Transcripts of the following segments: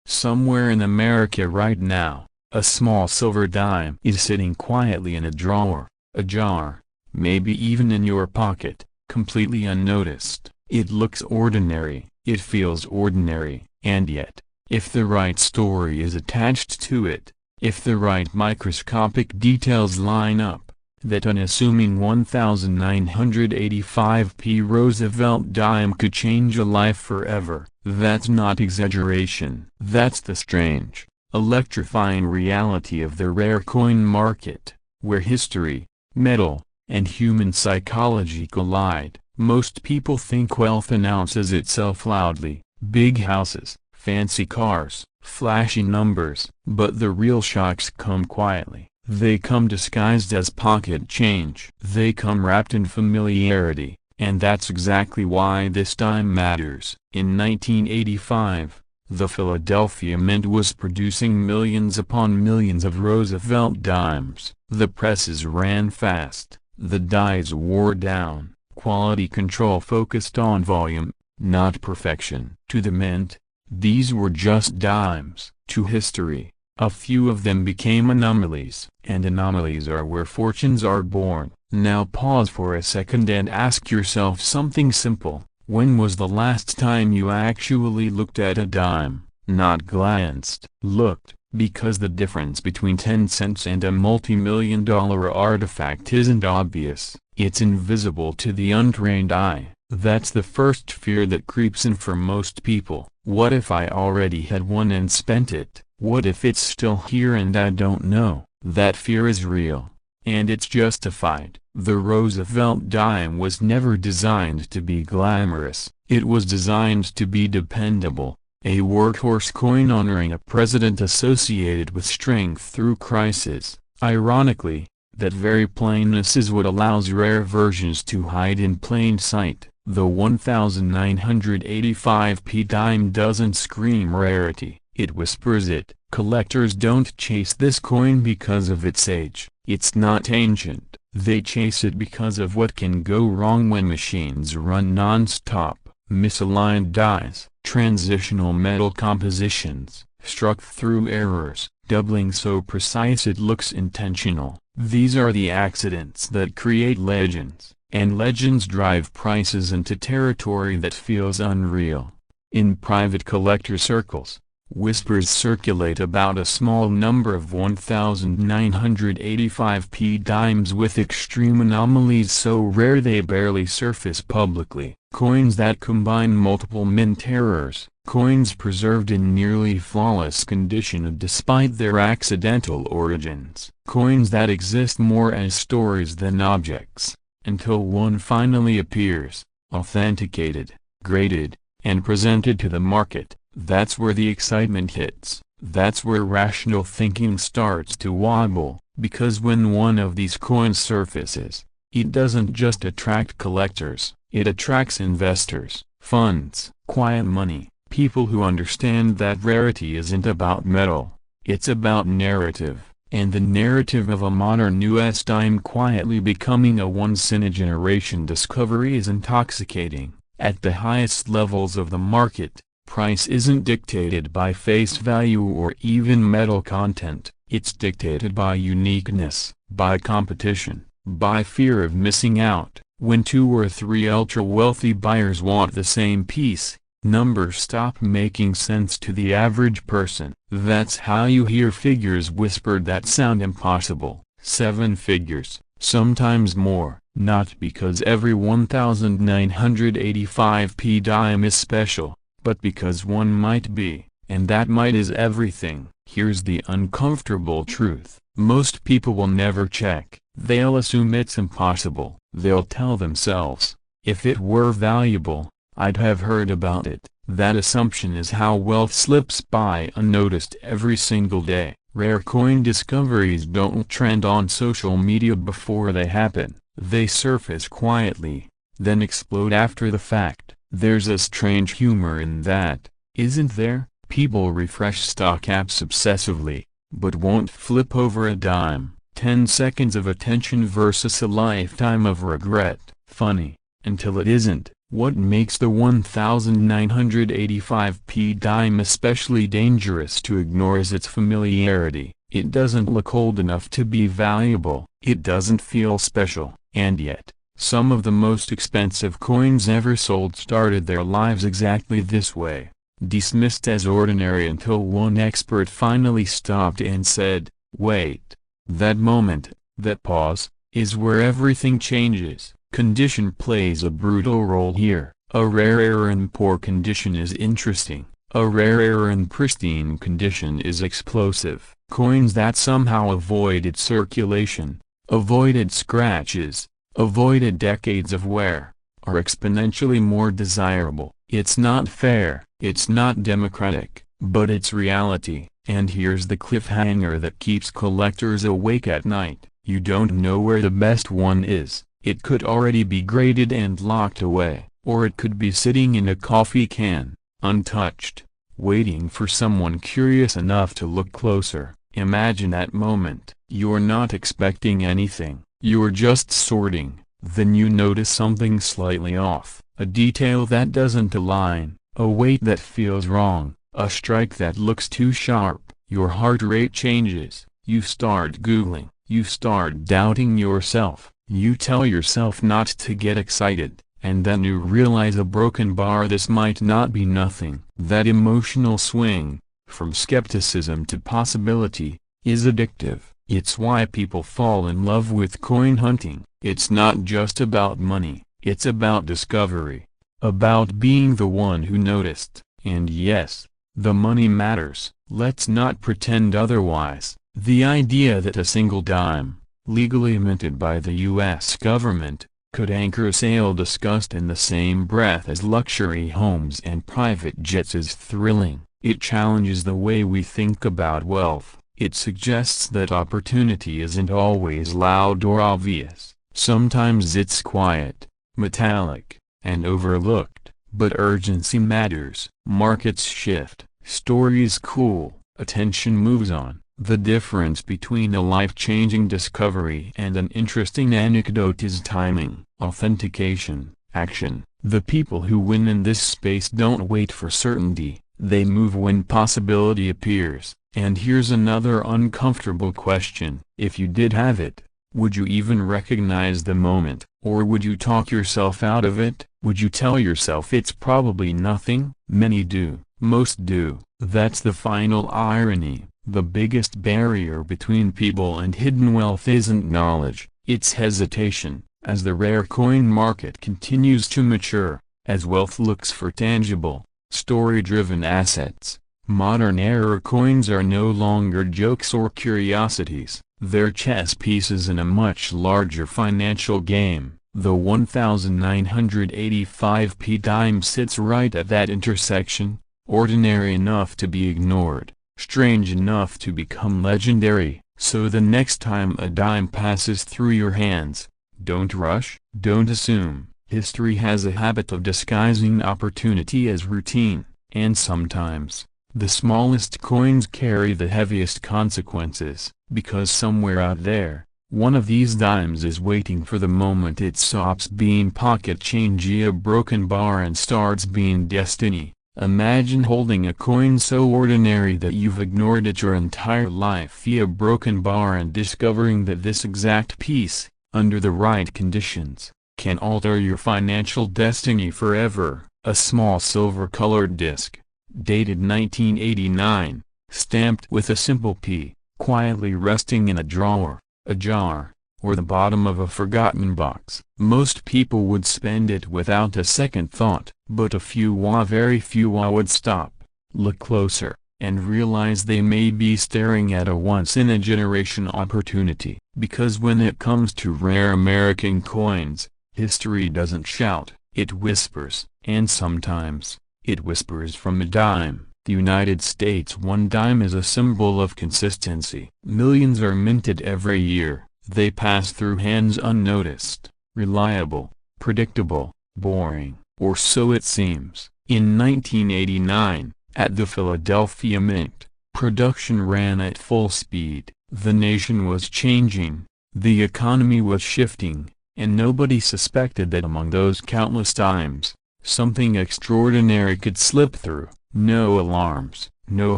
Somewhere in America right now, a small silver dime is sitting quietly in a drawer, a jar, maybe even in your pocket, completely unnoticed. It looks ordinary, it feels ordinary, and yet, if the right story is attached to it, if the right microscopic details line up, that unassuming 1985p Roosevelt dime could change a life forever. That's not exaggeration. That's the strange, electrifying reality of the rare coin market, where history, metal, and human psychology collide. Most people think wealth announces itself loudly: big houses, fancy cars, flashy numbers. But the real shocks come quietly. They come disguised as pocket change. They come wrapped in familiarity, and that's exactly why this dime matters. In 1985, the Philadelphia Mint was producing millions upon millions of Roosevelt dimes. The presses ran fast, the dies wore down, quality control focused on volume, not perfection. To the Mint, these were just dimes. To history, a few of them became anomalies. And anomalies are where fortunes are born. Now pause for a second and ask yourself something simple. When was the last time you actually looked at a dime? Not glanced. Looked, because the difference between 10 cents and a multi-million-dollar artifact isn't obvious. It's invisible to the untrained eye. That's the first fear that creeps in for most people. What if I already had one and spent it? What if it's still here and I don't know? That fear is real, and it's justified. The Roosevelt dime was never designed to be glamorous. It was designed to be dependable, a workhorse coin honoring a president associated with strength through crisis. Ironically, that very plainness is what allows rare versions to hide in plain sight. The 1985p dime doesn't scream rarity, it whispers it. Collectors don't chase this coin because of its age. It's not ancient. They chase it because of what can go wrong when machines run non-stop. Misaligned dies, transitional metal compositions, struck through errors, doubling so precise it looks intentional. These are the accidents that create legends, and legends drive prices into territory that feels unreal. In private collector circles, whispers circulate about a small number of 1985p dimes with extreme anomalies so rare they barely surface publicly. Coins that combine multiple mint errors, coins preserved in nearly flawless condition despite their accidental origins. Coins that exist more as stories than objects, until one finally appears, authenticated, graded, and presented to the market. That's where the excitement hits. That's where rational thinking starts to wobble, because when one of these coins surfaces, it doesn't just attract collectors, it attracts investors, funds, quiet money, people who understand that rarity isn't about metal, it's about narrative. And the narrative of a modern U.S. dime quietly becoming a once-in-a-generation discovery is intoxicating. At the highest levels of the market, price isn't dictated by face value or even metal content. It's dictated by uniqueness, by competition, by fear of missing out. When 2 or 3 ultra-wealthy buyers want the same piece, numbers stop making sense to the average person. That's how you hear figures whispered that sound impossible. 7 figures, sometimes more. Not because every 1985p dime is special, but because one might be, and that might is everything. Here's the uncomfortable truth. Most people will never check. They'll assume it's impossible. They'll tell themselves, if it were valuable, I'd have heard about it. That assumption is how wealth slips by unnoticed every single day. Rare coin discoveries don't trend on social media before they happen. They surface quietly, then explode after the fact. There's a strange humor in that, isn't there? People refresh stock apps obsessively, but won't flip over a dime. 10 seconds of attention versus a lifetime of regret. Funny, until it isn't. What makes the 1985p dime especially dangerous to ignore is its familiarity. It doesn't look old enough to be valuable, it doesn't feel special, and yet, some of the most expensive coins ever sold started their lives exactly this way, dismissed as ordinary until one expert finally stopped and said, "Wait." That moment, that pause, is where everything changes. Condition plays a brutal role here. A rare error in poor condition is interesting. A rare error in pristine condition is explosive. Coins that somehow avoided circulation, avoided scratches, avoided decades of wear, are exponentially more desirable. It's not fair, it's not democratic, but it's reality. And here's the cliffhanger that keeps collectors awake at night. You don't know where the best one is. It could already be graded and locked away, or it could be sitting in a coffee can, untouched, waiting for someone curious enough to look closer. Imagine that moment. You're not expecting anything, you're just sorting. Then you notice something slightly off, a detail that doesn't align, a weight that feels wrong, a strike that looks too sharp. Your heart rate changes, you start Googling, you start doubting yourself, you tell yourself not to get excited, and then you realize a broken bar. This might not be nothing. That emotional swing, from skepticism to possibility, is addictive. It's why people fall in love with coin hunting. It's not just about money, it's about discovery, about being the one who noticed. And yes, the money matters. Let's not pretend otherwise. The idea that a single dime, legally minted by the U.S. government, could anchor a sale discussed in the same breath as luxury homes and private jets is thrilling. It challenges the way we think about wealth. It suggests that opportunity isn't always loud or obvious. Sometimes it's quiet, metallic, and overlooked. But urgency matters. Markets shift, stories cool, attention moves on. The difference between a life-changing discovery and an interesting anecdote is timing, authentication, action. The people who win in this space don't wait for certainty, they move when possibility appears. And here's another uncomfortable question. If you did have it, would you even recognize the moment? Or would you talk yourself out of it? Would you tell yourself it's probably nothing? Many do. Most do. That's the final irony. The biggest barrier between people and hidden wealth isn't knowledge, it's hesitation. As the rare coin market continues to mature, as wealth looks for tangible, story-driven assets, modern era coins are no longer jokes or curiosities. They're chess pieces in a much larger financial game. The 1985p dime sits right at that intersection, ordinary enough to be ignored, strange enough to become legendary. So the next time a dime passes through your hands, don't rush, don't assume. History has a habit of disguising opportunity as routine, and sometimes, the smallest coins carry the heaviest consequences, because somewhere out there, one of these dimes is waiting for the moment it stops being pocket change, a broken bar, and starts being destiny. Imagine holding a coin so ordinary that you've ignored it your entire life, a broken bar, and discovering that this exact piece, under the right conditions, can alter your financial destiny forever. A small silver-colored disc, dated 1989, stamped with a simple P, quietly resting in a drawer, a jar, or the bottom of a forgotten box. Most people would spend it without a second thought, but very few would stop, look closer, and realize they may be staring at a once-in-a-generation opportunity. Because when it comes to rare American coins, history doesn't shout, it whispers. And sometimes, it whispers from a dime. The United States one dime is a symbol of consistency. Millions are minted every year. They pass through hands unnoticed, reliable, predictable, boring, or so it seems. In 1989, at the Philadelphia Mint, production ran at full speed. The nation was changing, the economy was shifting, and nobody suspected that among those countless dimes, something extraordinary could slip through. No alarms, no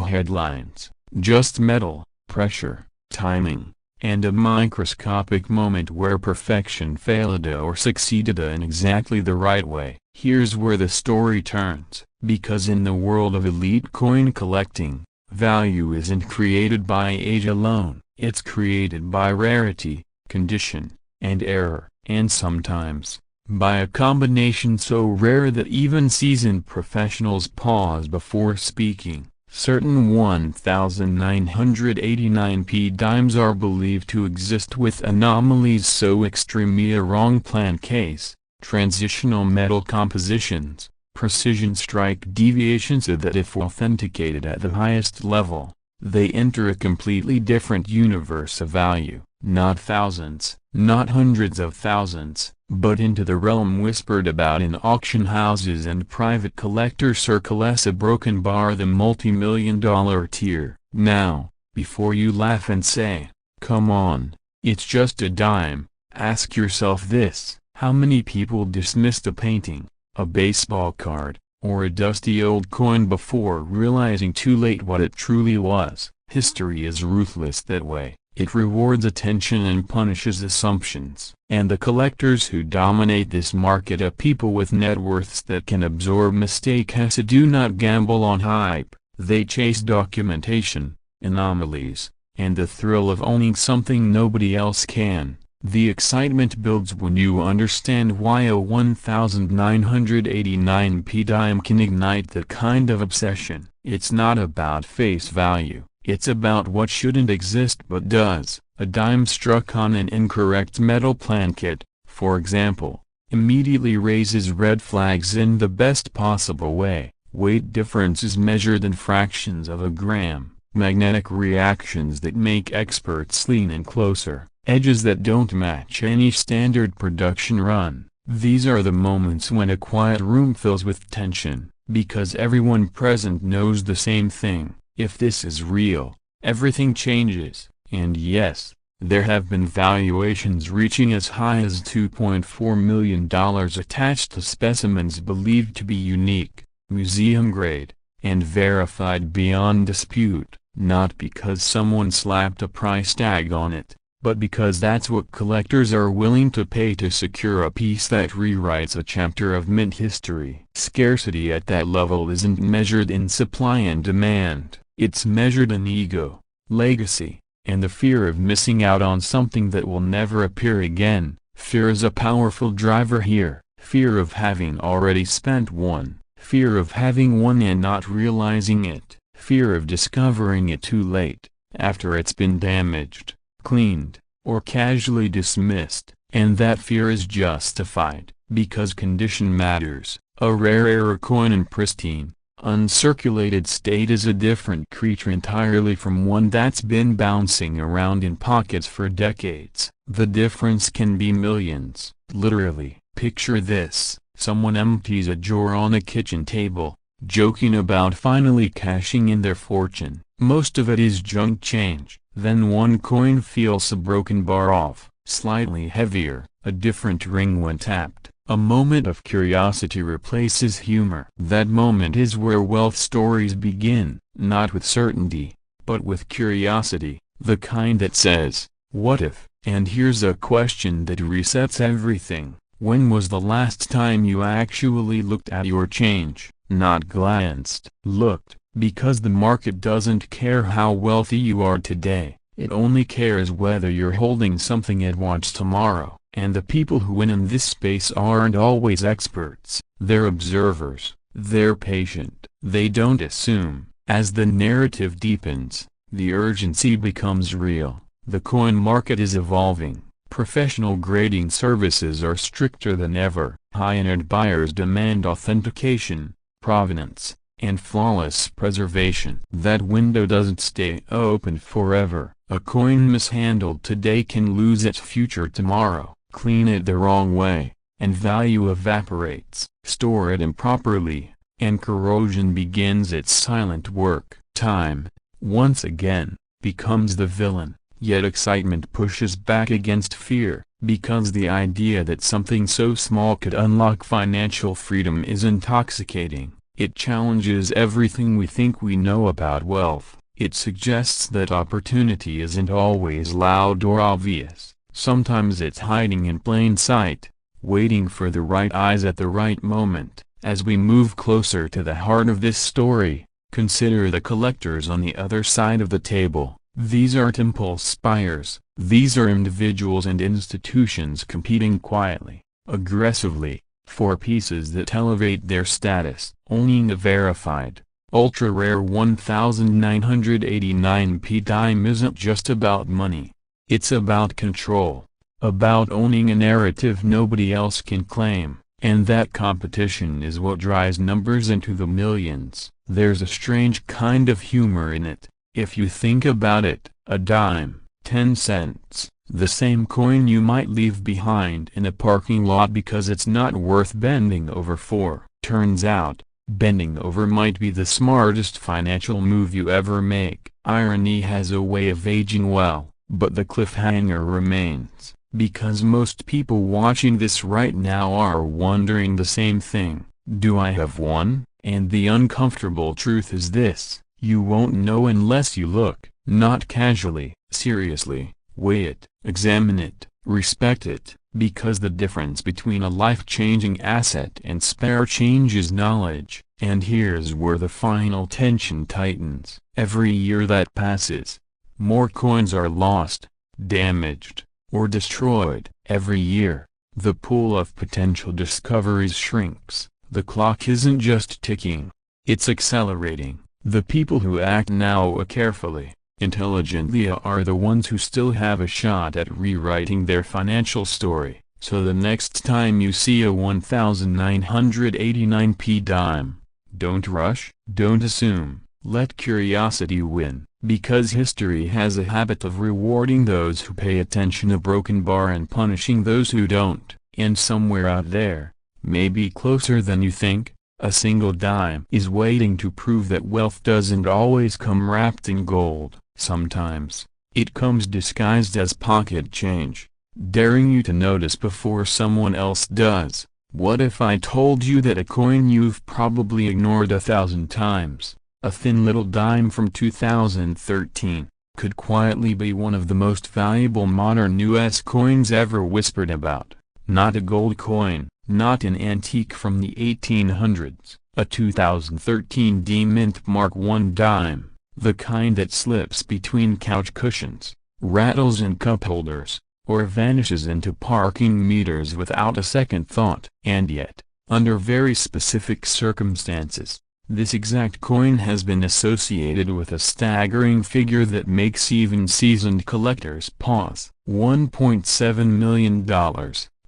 headlines, just metal, pressure, timing, and a microscopic moment where perfection failed or succeeded in exactly the right way. Here's where the story turns, because in the world of elite coin collecting, value isn't created by age alone, it's created by rarity, condition, and error, and sometimes, by a combination so rare that even seasoned professionals pause before speaking. Certain 1989 dimes are believed to exist with anomalies so extremely a wrong plan case, transitional metal compositions, precision strike deviations so that if authenticated at the highest level, they enter a completely different universe of value, not thousands, not hundreds of thousands, but into the realm whispered about in auction houses and private collector circles, a broken bar, the multi-million-dollar tier. Now, before you laugh and say, "Come on, it's just a dime," ask yourself this: how many people dismissed a painting, a baseball card, or a dusty old coin before realizing too late what it truly was? History is ruthless that way. It rewards attention and punishes assumptions. And the collectors who dominate this market are people with net worths that can absorb mistakes. Do not gamble on hype. They chase documentation, anomalies, and the thrill of owning something nobody else can. The excitement builds when you understand why a 1989 dime can ignite that kind of obsession. It's not about face value. It's about what shouldn't exist but does. A dime struck on an incorrect metal planchet, for example, immediately raises red flags in the best possible way. Weight differences measured in fractions of a gram, magnetic reactions that make experts lean in closer, edges that don't match any standard production run. These are the moments when a quiet room fills with tension, because everyone present knows the same thing. If this is real, everything changes. And yes, there have been valuations reaching as high as $2.4 million attached to specimens believed to be unique, museum grade, and verified beyond dispute, not because someone slapped a price tag on it, but because that's what collectors are willing to pay to secure a piece that rewrites a chapter of mint history. Scarcity at that level isn't measured in supply and demand. It's measured in ego, legacy, and the fear of missing out on something that will never appear again. Fear is a powerful driver here. Fear of having already spent one. Fear of having won and not realizing it. Fear of discovering it too late, after it's been damaged, cleaned, or casually dismissed. And that fear is justified, because condition matters. A rare coin in pristine, uncirculated state is a different creature entirely from one that's been bouncing around in pockets for decades. The difference can be millions, literally. Picture this: someone empties a drawer on a kitchen table, joking about finally cashing in their fortune. Most of it is junk change. Then one coin feels a broken bar off, slightly heavier, a different ring when tapped. A moment of curiosity replaces humor. That moment is where wealth stories begin, not with certainty, but with curiosity, the kind that says, "What if?" And here's a question that resets everything. When was the last time you actually looked at your change? Not glanced. Looked, because the market doesn't care how wealthy you are today. It only cares whether you're holding something it wants tomorrow. And the people who win in this space aren't always experts. They're observers. They're patient. They don't assume. As the narrative deepens, the urgency becomes real. The coin market is evolving. Professional grading services are stricter than ever. High-end buyers demand authentication, provenance, and flawless preservation. That window doesn't stay open forever. A coin mishandled today can lose its future tomorrow. Clean it the wrong way, and value evaporates. Store it improperly, and corrosion begins its silent work. Time, once again, becomes the villain, yet excitement pushes back against fear. Because the idea that something so small could unlock financial freedom is intoxicating. It challenges everything we think we know about wealth. It suggests that opportunity isn't always loud or obvious. Sometimes it's hiding in plain sight, waiting for the right eyes at the right moment. As we move closer to the heart of this story, consider the collectors on the other side of the table. These aren't impulse buyers. These are individuals and institutions competing quietly, aggressively, for pieces that elevate their status. Owning a verified, ultra-rare 1989p dime isn't just about money. It's about control, about owning a narrative nobody else can claim, and that competition is what drives numbers into the millions. There's a strange kind of humor in it. If you think about it, a dime, 10 cents, the same coin you might leave behind in a parking lot because it's not worth bending over for. Turns out, bending over might be the smartest financial move you ever make. Irony has a way of aging well, but the cliffhanger remains, because most people watching this right now are wondering the same thing. Do I have one? And the uncomfortable truth is this: you won't know unless you look. Not casually, seriously, weigh it, examine it, respect it, because the difference between a life-changing asset and spare change is knowledge. And here's where the final tension tightens. Every year that passes, more coins are lost, damaged, or destroyed. Every year, the pool of potential discoveries shrinks. The clock isn't just ticking, it's accelerating. The people who act now carefully, intelligently are the ones who still have a shot at rewriting their financial story. So the next time you see a 1989p dime, don't rush, don't assume, let curiosity win, because history has a habit of rewarding those who pay attention, a broken bar, and punishing those who don't. And somewhere out there, maybe closer than you think, a single dime is waiting to prove that wealth doesn't always come wrapped in gold. Sometimes, it comes disguised as pocket change, daring you to notice before someone else does. What if I told you that a coin you've probably ignored 1,000 times, a thin little dime from 2013, could quietly be one of the most valuable modern U.S. coins ever whispered about? Not a gold coin, not an antique from the 1800s, a 2013 D-Mint Mark I dime, the kind that slips between couch cushions, rattles in cup holders, or vanishes into parking meters without a second thought. And yet, under very specific circumstances, this exact coin has been associated with a staggering figure that makes even seasoned collectors pause. $1.7 million.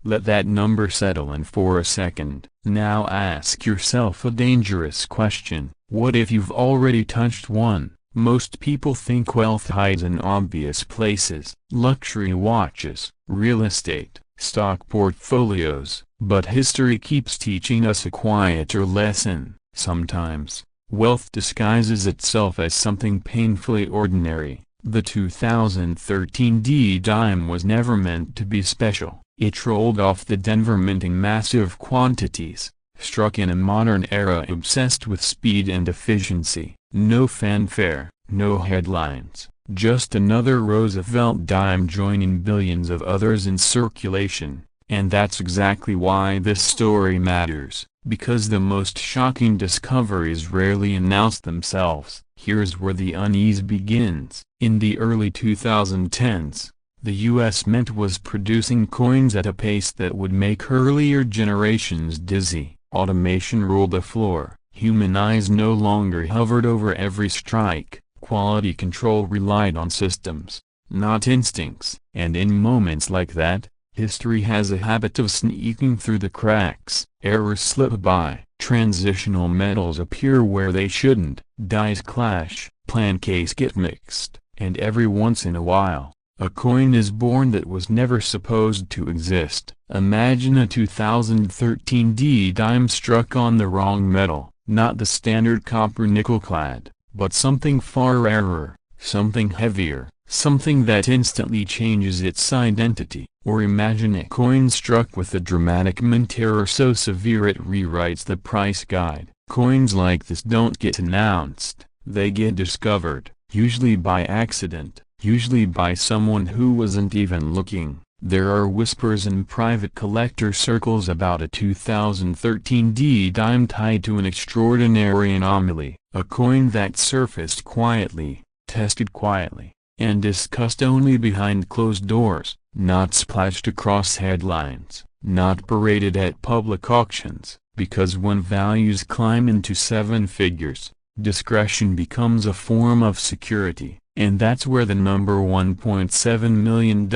Let that number settle in for a second. Now ask yourself a dangerous question. What if you've already touched one? Most people think wealth hides in obvious places: luxury watches, real estate, stock portfolios. But history keeps teaching us a quieter lesson. Sometimes, wealth disguises itself as something painfully ordinary. The 2013 D-Dime was never meant to be special. It rolled off the Denver Mint in massive quantities, struck in a modern era obsessed with speed and efficiency. No fanfare, no headlines, just another Roosevelt dime joining billions of others in circulation. And that's exactly why this story matters, because the most shocking discoveries rarely announce themselves. Here's where the unease begins. In the early 2010s, the U.S. Mint was producing coins at a pace that would make earlier generations dizzy. Automation ruled the floor. Human eyes no longer hovered over every strike. Quality control relied on systems, not instincts. And in moments like that, history has a habit of sneaking through the cracks. Errors slip by. Transitional metals appear where they shouldn't. Dies clash. Pancakes get mixed. And every once in a while, a coin is born that was never supposed to exist. Imagine a 2013 D-Dime struck on the wrong metal. Not the standard copper nickel clad, but something far rarer, something heavier, something that instantly changes its identity. Or imagine a coin struck with a dramatic mint error so severe it rewrites the price guide. Coins like this don't get announced, they get discovered, usually by accident, usually by someone who wasn't even looking. There are whispers in private collector circles about a 2013 dime tied to an extraordinary anomaly, a coin that surfaced quietly, tested quietly, and discussed only behind closed doors, not splashed across headlines, not paraded at public auctions, because when values climb into seven figures, discretion becomes a form of security. And that's where the number $1.7 million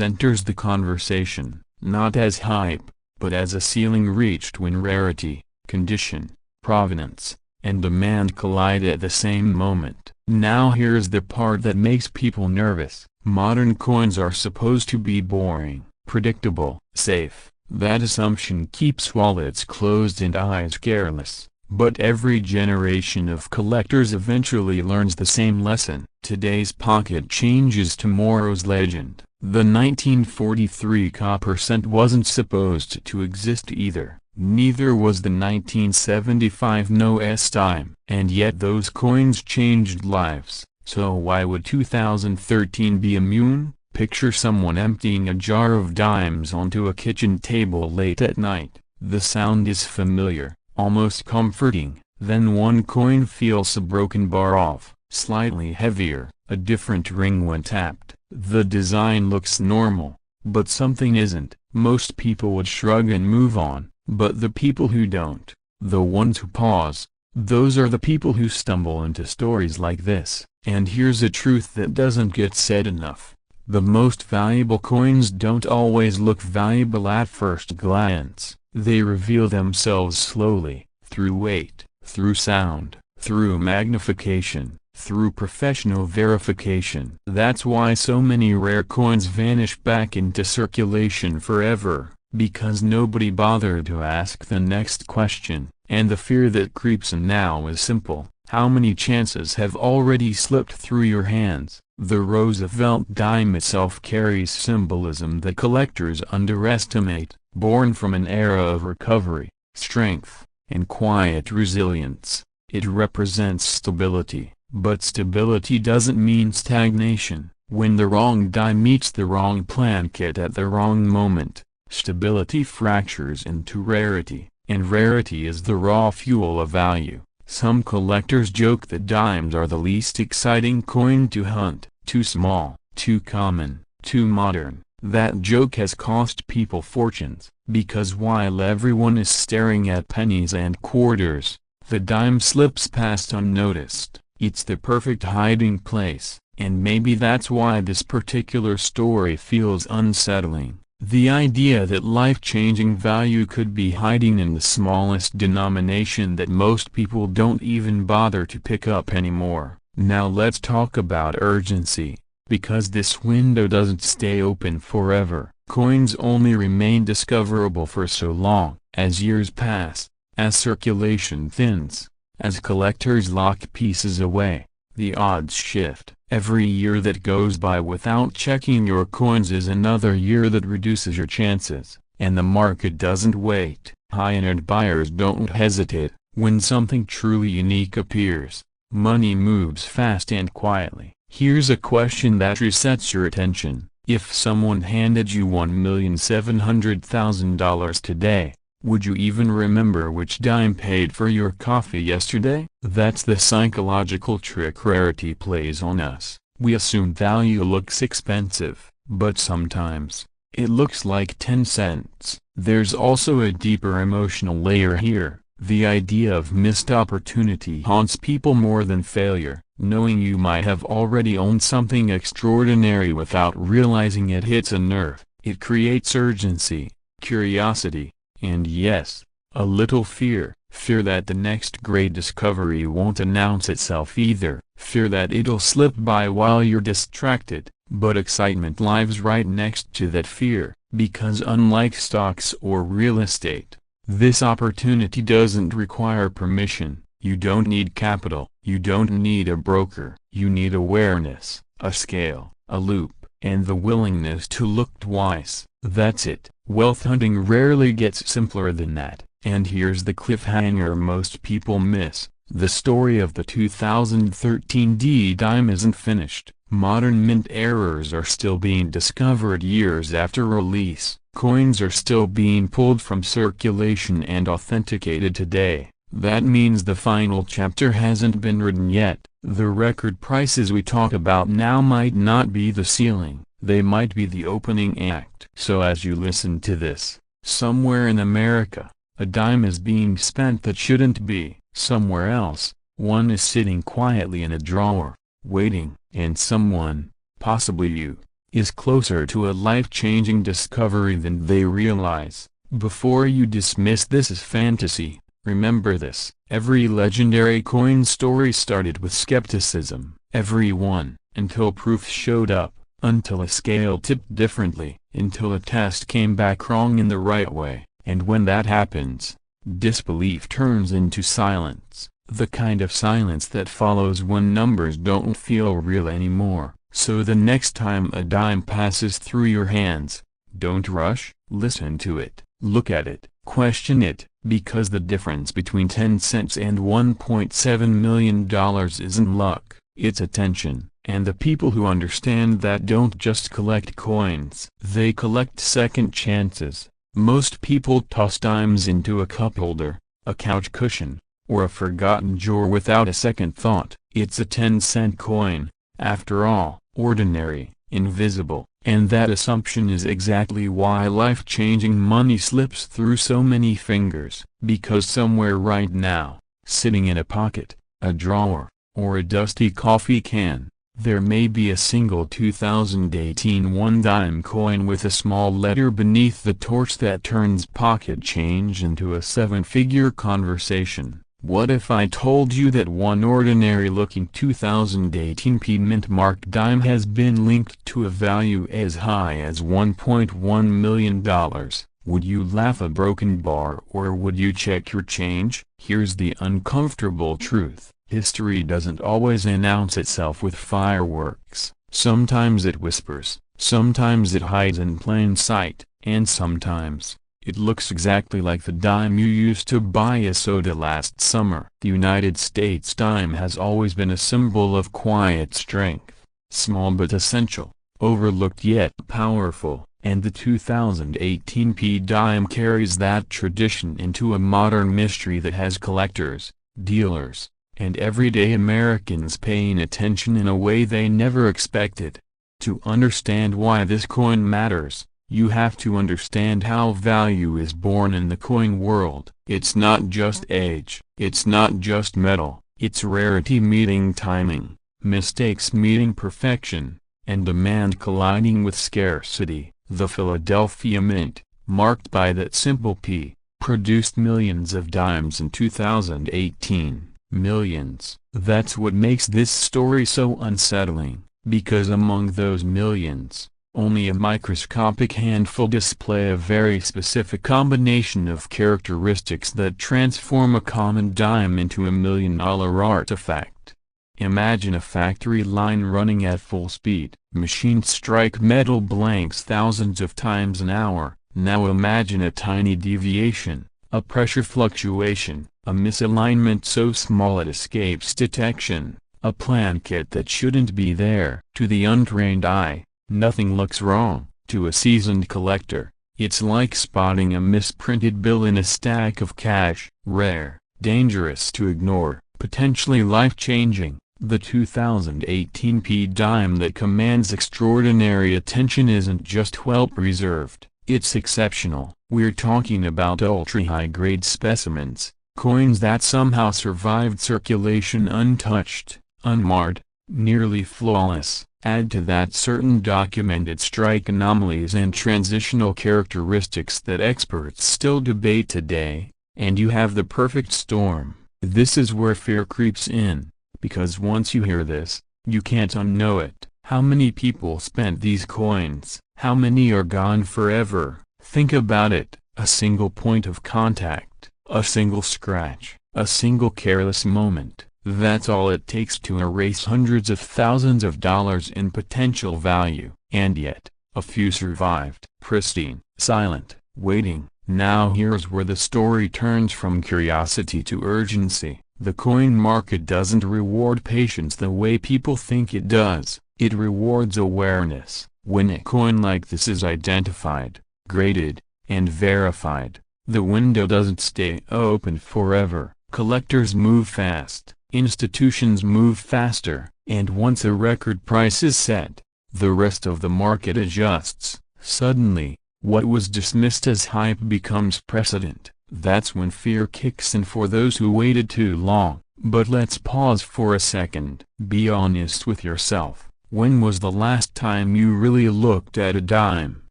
enters the conversation, not as hype, but as a ceiling reached when rarity, condition, provenance, and demand collide at the same moment. Now here's the part that makes people nervous. Modern coins are supposed to be boring, predictable, safe. That assumption keeps wallets closed and eyes careless. But every generation of collectors eventually learns the same lesson. Today's pocket change is tomorrow's legend. The 1943 copper cent wasn't supposed to exist either. Neither was the 1975 nuanced dime. And yet those coins changed lives. So why would 2013 be immune? Picture someone emptying a jar of dimes onto a kitchen table late at night. The sound is familiar, almost comforting. Then one coin feels a broken bar off, slightly heavier, a different ring when tapped. The design looks normal, but something isn't. Most people would shrug and move on, but the people who don't, the ones who pause, those are the people who stumble into stories like this. And here's a truth that doesn't get said enough. The most valuable coins don't always look valuable at first glance. They reveal themselves slowly, through weight, through sound, through magnification, through professional verification. That's why so many rare coins vanish back into circulation forever, because nobody bothered to ask the next question. And the fear that creeps in now is simple. How many chances have already slipped through your hands? The Roosevelt dime itself carries symbolism that collectors underestimate. Born from an era of recovery, strength, and quiet resilience, it represents stability. But stability doesn't mean stagnation. When the wrong dime meets the wrong plankett at the wrong moment, stability fractures into rarity, and rarity is the raw fuel of value. Some collectors joke that dimes are the least exciting coin to hunt, too small, too common, too modern. That joke has cost people fortunes, because while everyone is staring at pennies and quarters, the dime slips past unnoticed. It's the perfect hiding place, and maybe that's why this particular story feels unsettling. The idea that life-changing value could be hiding in the smallest denomination that most people don't even bother to pick up anymore. Now let's talk about urgency, because this window doesn't stay open forever. Coins only remain discoverable for so long. As years pass, as circulation thins, as collectors lock pieces away, the odds shift. Every year that goes by without checking your coins is another year that reduces your chances. And the market doesn't wait. High-end buyers don't hesitate. When something truly unique appears, money moves fast and quietly. Here's a question that resets your attention. If someone handed you $1,700,000 today, would you even remember which dime paid for your coffee yesterday? That's the psychological trick rarity plays on us. We assume value looks expensive, but sometimes, it looks like 10 cents. There's also a deeper emotional layer here. The idea of missed opportunity haunts people more than failure. Knowing you might have already owned something extraordinary without realizing it hits a nerve. It creates urgency, curiosity, and yes, a little fear. Fear that the next great discovery won't announce itself either. Fear that it'll slip by while you're distracted. But excitement lives right next to that fear, because unlike stocks or real estate, this opportunity doesn't require permission. You don't need capital, you don't need a broker, you need awareness, a scale, a loop, and the willingness to look twice. That's it. Wealth hunting rarely gets simpler than that. And here's the cliffhanger most people miss. The story of the 2013 dime isn't finished. Modern mint errors are still being discovered years after release. Coins are still being pulled from circulation and authenticated today. That means the final chapter hasn't been written yet. The record prices we talk about now might not be the ceiling. They might be the opening act. So as you listen to this, somewhere in America, a dime is being spent that shouldn't be. Somewhere else, one is sitting quietly in a drawer, waiting. And someone, possibly you, is closer to a life-changing discovery than they realize. Before you dismiss this as fantasy, remember this: every legendary coin story started with skepticism. Every one, until proof showed up, until a scale tipped differently, until a test came back wrong in the right way. And when that happens, disbelief turns into silence. The kind of silence that follows when numbers don't feel real anymore. So the next time a dime passes through your hands, don't rush, listen to it, look at it, question it, because the difference between 10 cents and $1.7 million isn't luck, it's attention. And the people who understand that don't just collect coins, they collect second chances. Most people toss dimes into a cup holder, a couch cushion, or a forgotten drawer without a second thought. It's a 10-cent coin, after all, ordinary, invisible, and that assumption is exactly why life-changing money slips through so many fingers. Because somewhere right now, sitting in a pocket, a drawer, or a dusty coffee can, there may be a single 2018 one-dime coin with a small letter beneath the torch that turns pocket change into a seven-figure conversation. What if I told you that one ordinary-looking 2018 mint-marked dime has been linked to a value as high as $1.1 million? Would you laugh a broken bar, or would you check your change? Here's the uncomfortable truth. History doesn't always announce itself with fireworks. Sometimes it whispers, sometimes it hides in plain sight, and sometimes it looks exactly like the dime you used to buy a soda last summer. The United States dime has always been a symbol of quiet strength, small but essential, overlooked yet powerful, and the 2018 dime carries that tradition into a modern mystery that has collectors, dealers, and everyday Americans paying attention in a way they never expected. To understand why this coin matters, you have to understand how value is born in the coin world. It's not just age, it's not just metal, it's rarity meeting timing, mistakes meeting perfection, and demand colliding with scarcity. The Philadelphia Mint, marked by that simple P, produced millions of dimes in 2018. Millions. That's what makes this story so unsettling, because among those millions, only a microscopic handful display a very specific combination of characteristics that transform a common dime into a million-dollar artifact. Imagine a factory line running at full speed. Machines strike metal blanks thousands of times an hour. Now imagine a tiny deviation, a pressure fluctuation, a misalignment so small it escapes detection, a plankette that shouldn't be there. To the untrained eye, nothing looks wrong. To a seasoned collector, it's like spotting a misprinted bill in a stack of cash. Rare, dangerous to ignore, potentially life-changing. The 2018 dime that commands extraordinary attention isn't just well-preserved, it's exceptional. We're talking about ultra-high-grade specimens, coins that somehow survived circulation untouched, unmarred, nearly flawless. Add to that certain documented strike anomalies and transitional characteristics that experts still debate today, and you have the perfect storm. This is where fear creeps in, because once you hear this, you can't unknow it. How many people spent these coins? How many are gone forever? Think about it. A single point of contact, a single scratch, A single careless moment, that's all it takes to erase hundreds of thousands of dollars in potential value. And yet, a few survived. Pristine, silent, waiting. Now here's where the story turns from curiosity to urgency. The coin market doesn't reward patience the way people think it does. It rewards awareness. When a coin like this is identified, graded, and verified, the window doesn't stay open forever. Collectors move fast, institutions move faster, and once a record price is set, the rest of the market adjusts. Suddenly, what was dismissed as hype becomes precedent. That's when fear kicks in for those who waited too long. But let's pause for a second. Be honest with yourself. When was the last time you really looked at a dime?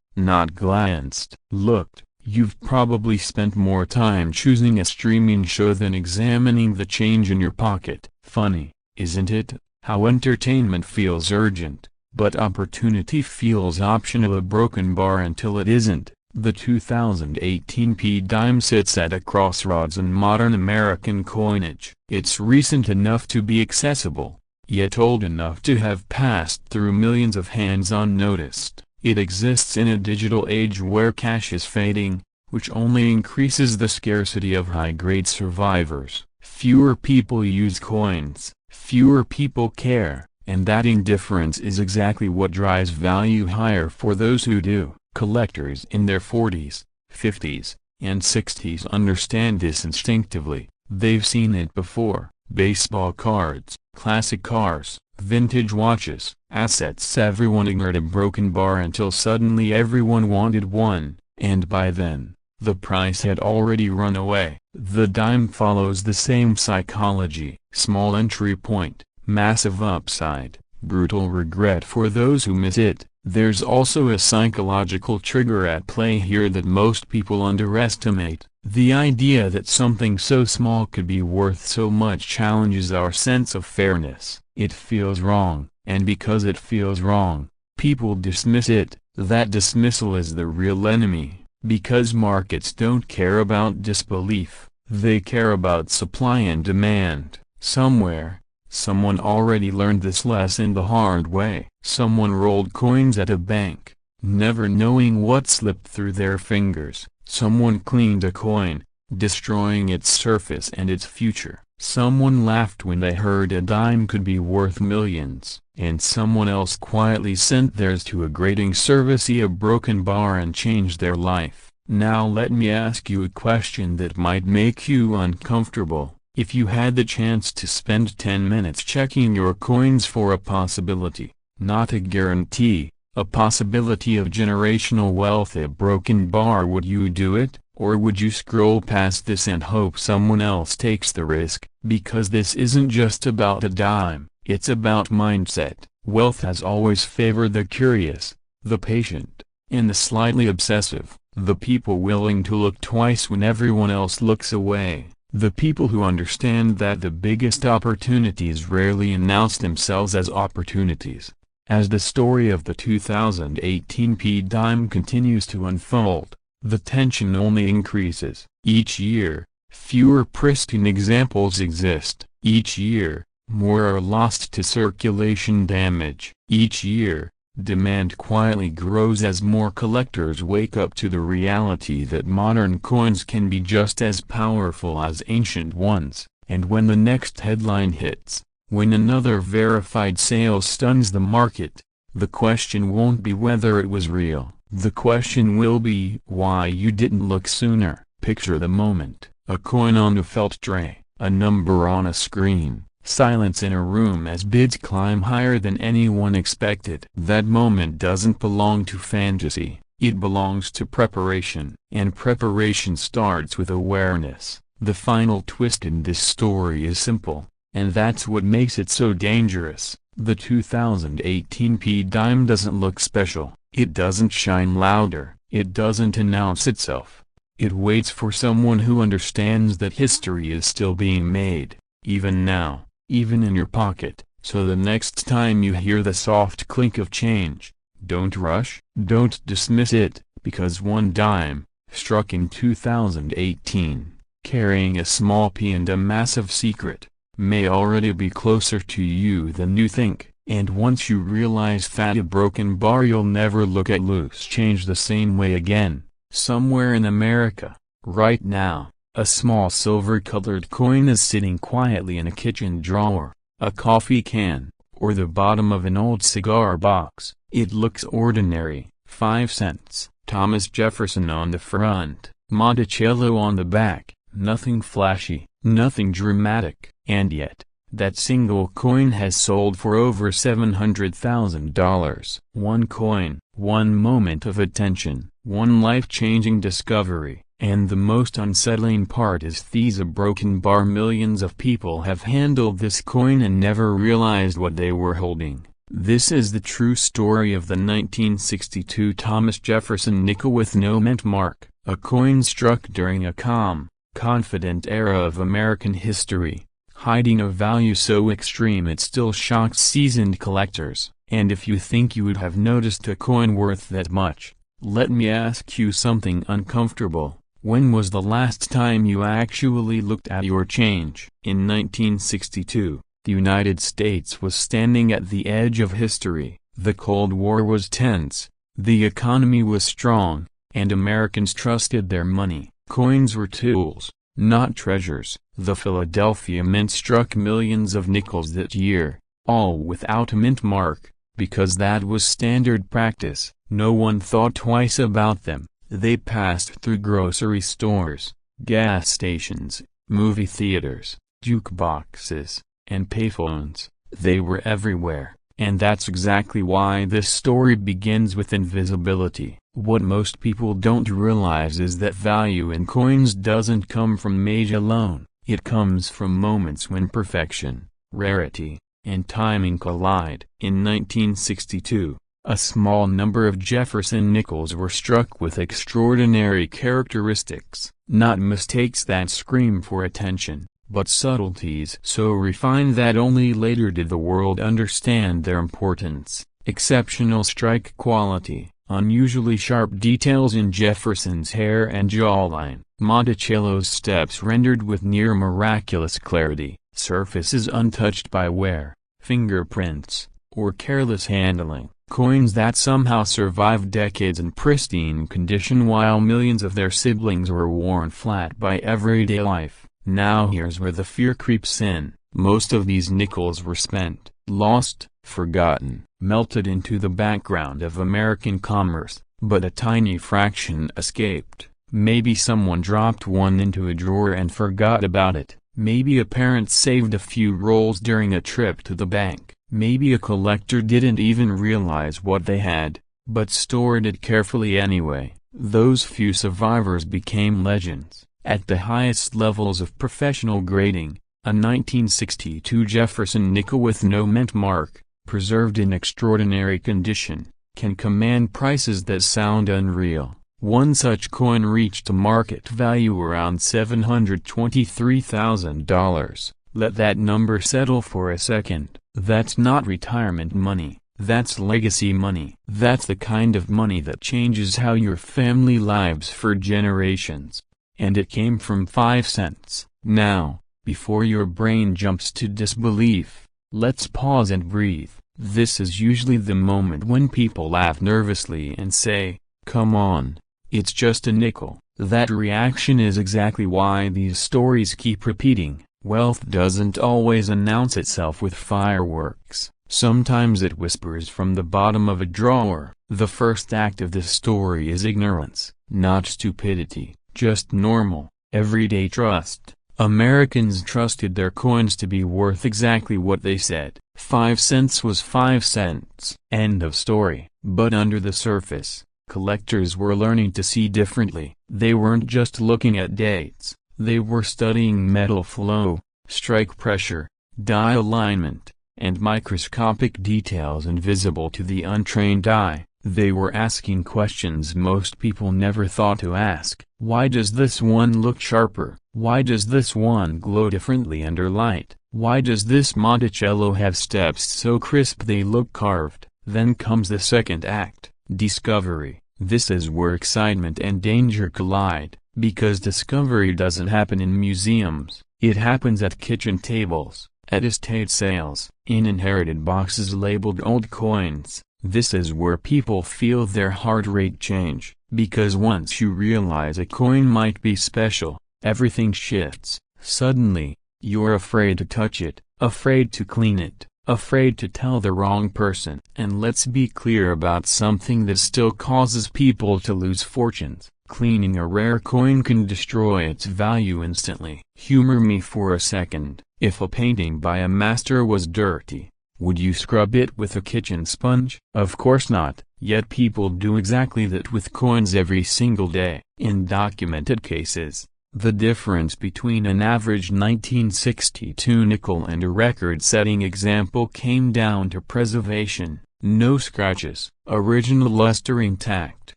Not glanced. Looked. You've probably spent more time choosing a streaming show than examining the change in your pocket. Funny, isn't it, how entertainment feels urgent, but opportunity feels optional. A broken bar until it isn't. The 2018 dime sits at a crossroads in modern American coinage. It's recent enough to be accessible, yet old enough to have passed through millions of hands unnoticed. It exists in a digital age where cash is fading, which only increases the scarcity of high-grade survivors. Fewer people use coins, fewer people care, and that indifference is exactly what drives value higher for those who do. Collectors in their 40s, 50s, and 60s understand this instinctively. They've seen it before. Baseball cards, classic cars, vintage watches, assets everyone ignored. A broken bar until suddenly everyone wanted one, and by then, the price had already run away. The dime follows the same psychology. Small entry point, massive upside, brutal regret for those who miss it. There's also a psychological trigger at play here that most people underestimate. The idea that something so small could be worth so much challenges our sense of fairness. It feels wrong, and because it feels wrong, people dismiss it. That dismissal is the real enemy, because markets don't care about disbelief, they care about supply and demand. Somewhere, someone already learned this lesson the hard way. Someone rolled coins at a bank, never knowing what slipped through their fingers. Someone cleaned a coin, destroying its surface and its future. Someone laughed when they heard a dime could be worth millions. And someone else quietly sent theirs to a grading service, a broken bar, and changed their life. Now let me ask you a question that might make you uncomfortable. If you had the chance to spend 10 minutes checking your coins for a possibility, not a guarantee, a possibility of generational wealth, a broken bar, would you do it? Or would you scroll past this and hope someone else takes the risk? Because this isn't just about a dime, it's about mindset. Wealth has always favored the curious, the patient, and the slightly obsessive, the people willing to look twice when everyone else looks away. The people who understand that the biggest opportunities rarely announce themselves as opportunities. As the story of the 2018 dime continues to unfold, the tension only increases. Each year, fewer pristine examples exist. Each year, more are lost to circulation damage. Each year, demand quietly grows as more collectors wake up to the reality that modern coins can be just as powerful as ancient ones. And when the next headline hits, when another verified sale stuns the market, the question won't be whether it was real. The question will be why you didn't look sooner. Picture the moment: a coin on a felt tray, a number on a screen, silence in a room as bids climb higher than anyone expected. That moment doesn't belong to fantasy, it belongs to preparation. And preparation starts with awareness. The final twist in this story is simple, and that's what makes it so dangerous. The 2018 dime doesn't look special, it doesn't shine louder, it doesn't announce itself. It waits for someone who understands that history is still being made, even now, even in your pocket. So the next time you hear the soft clink of change, don't rush, don't dismiss it, because one dime, struck in 2018, carrying a small P and a massive secret, may already be closer to you than you think. And once you realize that a broken bar, you'll never look at loose change the same way again. Somewhere in America, right now, a small silver-colored coin is sitting quietly in a kitchen drawer, a coffee can, or the bottom of an old cigar box. It looks ordinary, 5 cents, Thomas Jefferson on the front, Monticello on the back, nothing flashy, nothing dramatic, and yet, that single coin has sold for over $700,000. One coin, one moment of attention, one life-changing discovery, and the most unsettling part is a broken bar. Millions of people have handled this coin and never realized what they were holding. This is the true story of the 1962 Thomas Jefferson nickel with no mint mark, a coin struck during a calm, confident era of American history, hiding a value so extreme it still shocks seasoned collectors. And if you think you would have noticed a coin worth that much, let me ask you something uncomfortable. When was the last time you actually looked at your change? In 1962, the United States was standing at the edge of history. The Cold War was tense, the economy was strong, and Americans trusted their money. Coins were tools, not treasures. The Philadelphia Mint struck millions of nickels that year, all without a mint mark, because that was standard practice. No one thought twice about them. They passed through grocery stores, gas stations, movie theaters, jukeboxes, and payphones. They were everywhere, and that's exactly why this story begins with invisibility. What most people don't realize is that value in coins doesn't come from age alone. It comes from moments when perfection, rarity, and timing collide. In 1962, a small number of Jefferson nickels were struck with extraordinary characteristics, not mistakes that scream for attention, but subtleties so refined that only later did the world understand their importance. Exceptional strike quality, unusually sharp details in Jefferson's hair and jawline, Monticello's steps rendered with near miraculous clarity, surfaces untouched by wear, fingerprints, or careless handling. Coins that somehow survived decades in pristine condition while millions of their siblings were worn flat by everyday life. Now here's where the fear creeps in. Most of these nickels were spent, lost, forgotten, melted into the background of American commerce, but a tiny fraction escaped. Maybe someone dropped one into a drawer and forgot about it. Maybe a parent saved a few rolls during a trip to the bank. Maybe a collector didn't even realize what they had, but stored it carefully anyway. Those few survivors became legends. At the highest levels of professional grading, a 1962 Jefferson nickel with no mint mark, preserved in extraordinary condition, can command prices that sound unreal. One such coin reached a market value around $723,000. Let that number settle for a second. That's not retirement money, that's legacy money. That's the kind of money that changes how your family lives for generations. And it came from 5 cents. Now, before your brain jumps to disbelief, let's pause and breathe. This is usually the moment when people laugh nervously and say, "Come on, it's just a nickel." That reaction is exactly why these stories keep repeating. Wealth doesn't always announce itself with fireworks. Sometimes it whispers from the bottom of a drawer. The first act of this story is ignorance, not stupidity, just normal, everyday trust. Americans trusted their coins to be worth exactly what they said. 5 cents was 5 cents. End of story. But under the surface, collectors were learning to see differently. They weren't just looking at dates. They were studying metal flow, strike pressure, die alignment, and microscopic details invisible to the untrained eye. They were asking questions most people never thought to ask. Why does this one look sharper? Why does this one glow differently under light? Why does this Monticello have steps so crisp they look carved? Then comes the second act, discovery. This is where excitement and danger collide. Because discovery doesn't happen in museums, it happens at kitchen tables, at estate sales, in inherited boxes labeled old coins. This is where people feel their heart rate change, because once you realize a coin might be special, everything shifts. Suddenly, you're afraid to touch it, afraid to clean it, afraid to tell the wrong person. And let's be clear about something that still causes people to lose fortunes. Cleaning a rare coin can destroy its value instantly. Humor me for a second. If a painting by a master was dirty, would you scrub it with a kitchen sponge? Of course not, yet people do exactly that with coins every single day. In documented cases, the difference between an average 1962 nickel and a record-setting example came down to preservation. No scratches, original luster intact,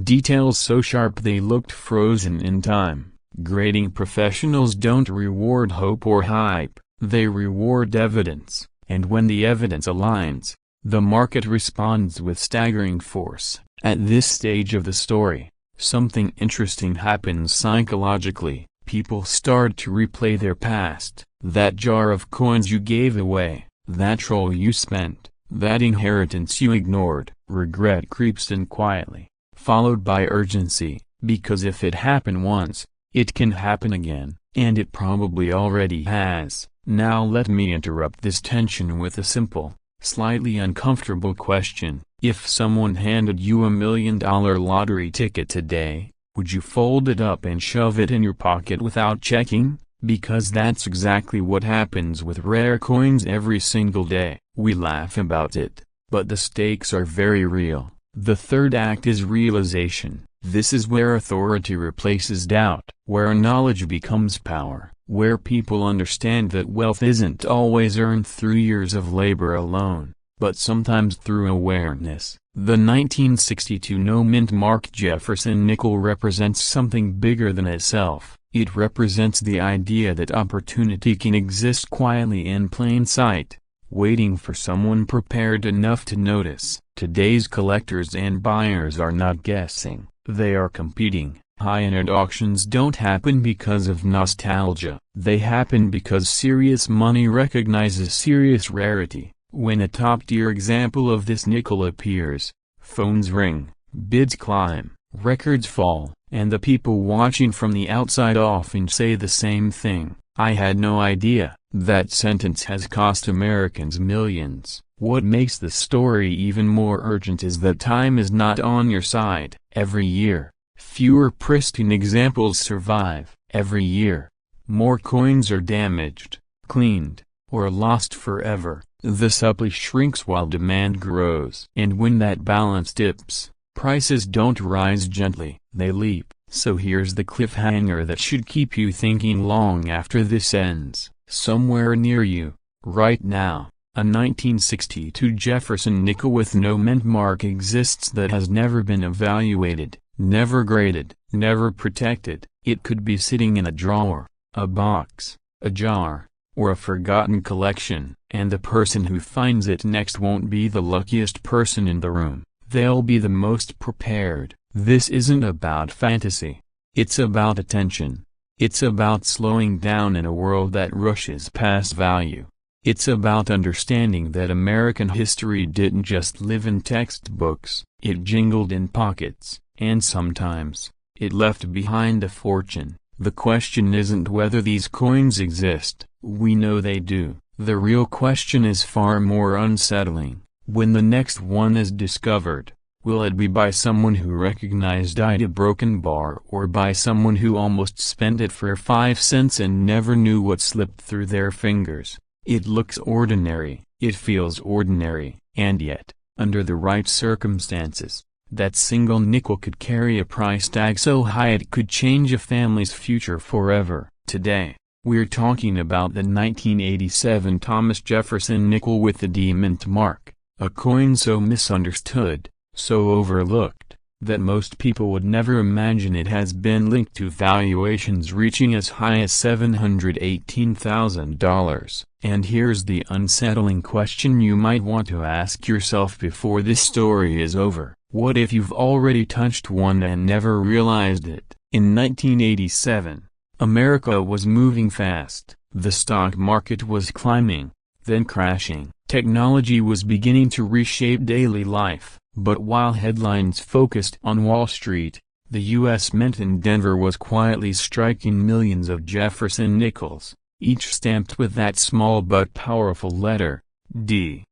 details so sharp they looked frozen in time. Grading professionals don't reward hope or hype, they reward evidence, and when the evidence aligns, the market responds with staggering force. At this stage of the story, something interesting happens psychologically. People start to replay their past. That jar of coins you gave away, that troll you spent, that inheritance you ignored. Regret creeps in quietly, followed by urgency, because if it happened once, it can happen again, and it probably already has. Now let me interrupt this tension with a simple, slightly uncomfortable question. If someone handed you $1 million lottery ticket today, would you fold it up and shove it in your pocket without checking? Because that's exactly what happens with rare coins every single day. We laugh about it, but the stakes are very real. The third act is realization. This is where authority replaces doubt, where knowledge becomes power, where people understand that wealth isn't always earned through years of labor alone, but sometimes through awareness. The 1962 no-mint marked Jefferson nickel represents something bigger than itself. It represents the idea that opportunity can exist quietly in plain sight, waiting for someone prepared enough to notice. Today's collectors and buyers are not guessing, they are competing. High-end auctions don't happen because of nostalgia, they happen because serious money recognizes serious rarity. When a top-tier example of this nickel appears, phones ring, bids climb, records fall, and the people watching from the outside often say the same thing: "I had no idea." That sentence has cost Americans millions. What makes the story even more urgent is that time is not on your side. Every year, fewer pristine examples survive. Every year, more coins are damaged, cleaned, or lost forever. The supply shrinks while demand grows. And when that balance dips, prices don't rise gently, they leap. So here's the cliffhanger that should keep you thinking long after this ends. Somewhere near you, right now, a 1962 Jefferson nickel with no mint mark exists that has never been evaluated, never graded, never protected. It could be sitting in a drawer, a box, a jar, or a forgotten collection, and the person who finds it next won't be the luckiest person in the room. They'll be the most prepared. This isn't about fantasy. It's about attention. It's about slowing down in a world that rushes past value. It's about understanding that American history didn't just live in textbooks. It jingled in pockets, and sometimes, it left behind a fortune. The question isn't whether these coins exist. We know they do. The real question is far more unsettling. When the next one is discovered, will it be by someone who recognized a broken bar, or by someone who almost spent it for 5 cents and never knew what slipped through their fingers? It looks ordinary, it feels ordinary, and yet, under the right circumstances, that single nickel could carry a price tag so high it could change a family's future forever. Today, we're talking about the 1987 Thomas Jefferson nickel with the D mint mark, a coin so misunderstood, so overlooked, that most people would never imagine it has been linked to valuations reaching as high as $718,000. And here's the unsettling question you might want to ask yourself before this story is over. What if you've already touched one and never realized it? In 1987, America was moving fast. The stock market was climbing, then crashing. Technology was beginning to reshape daily life. But while headlines focused on Wall Street, the U.S. Mint in Denver was quietly striking millions of Jefferson nickels, each stamped with that small but powerful letter, D.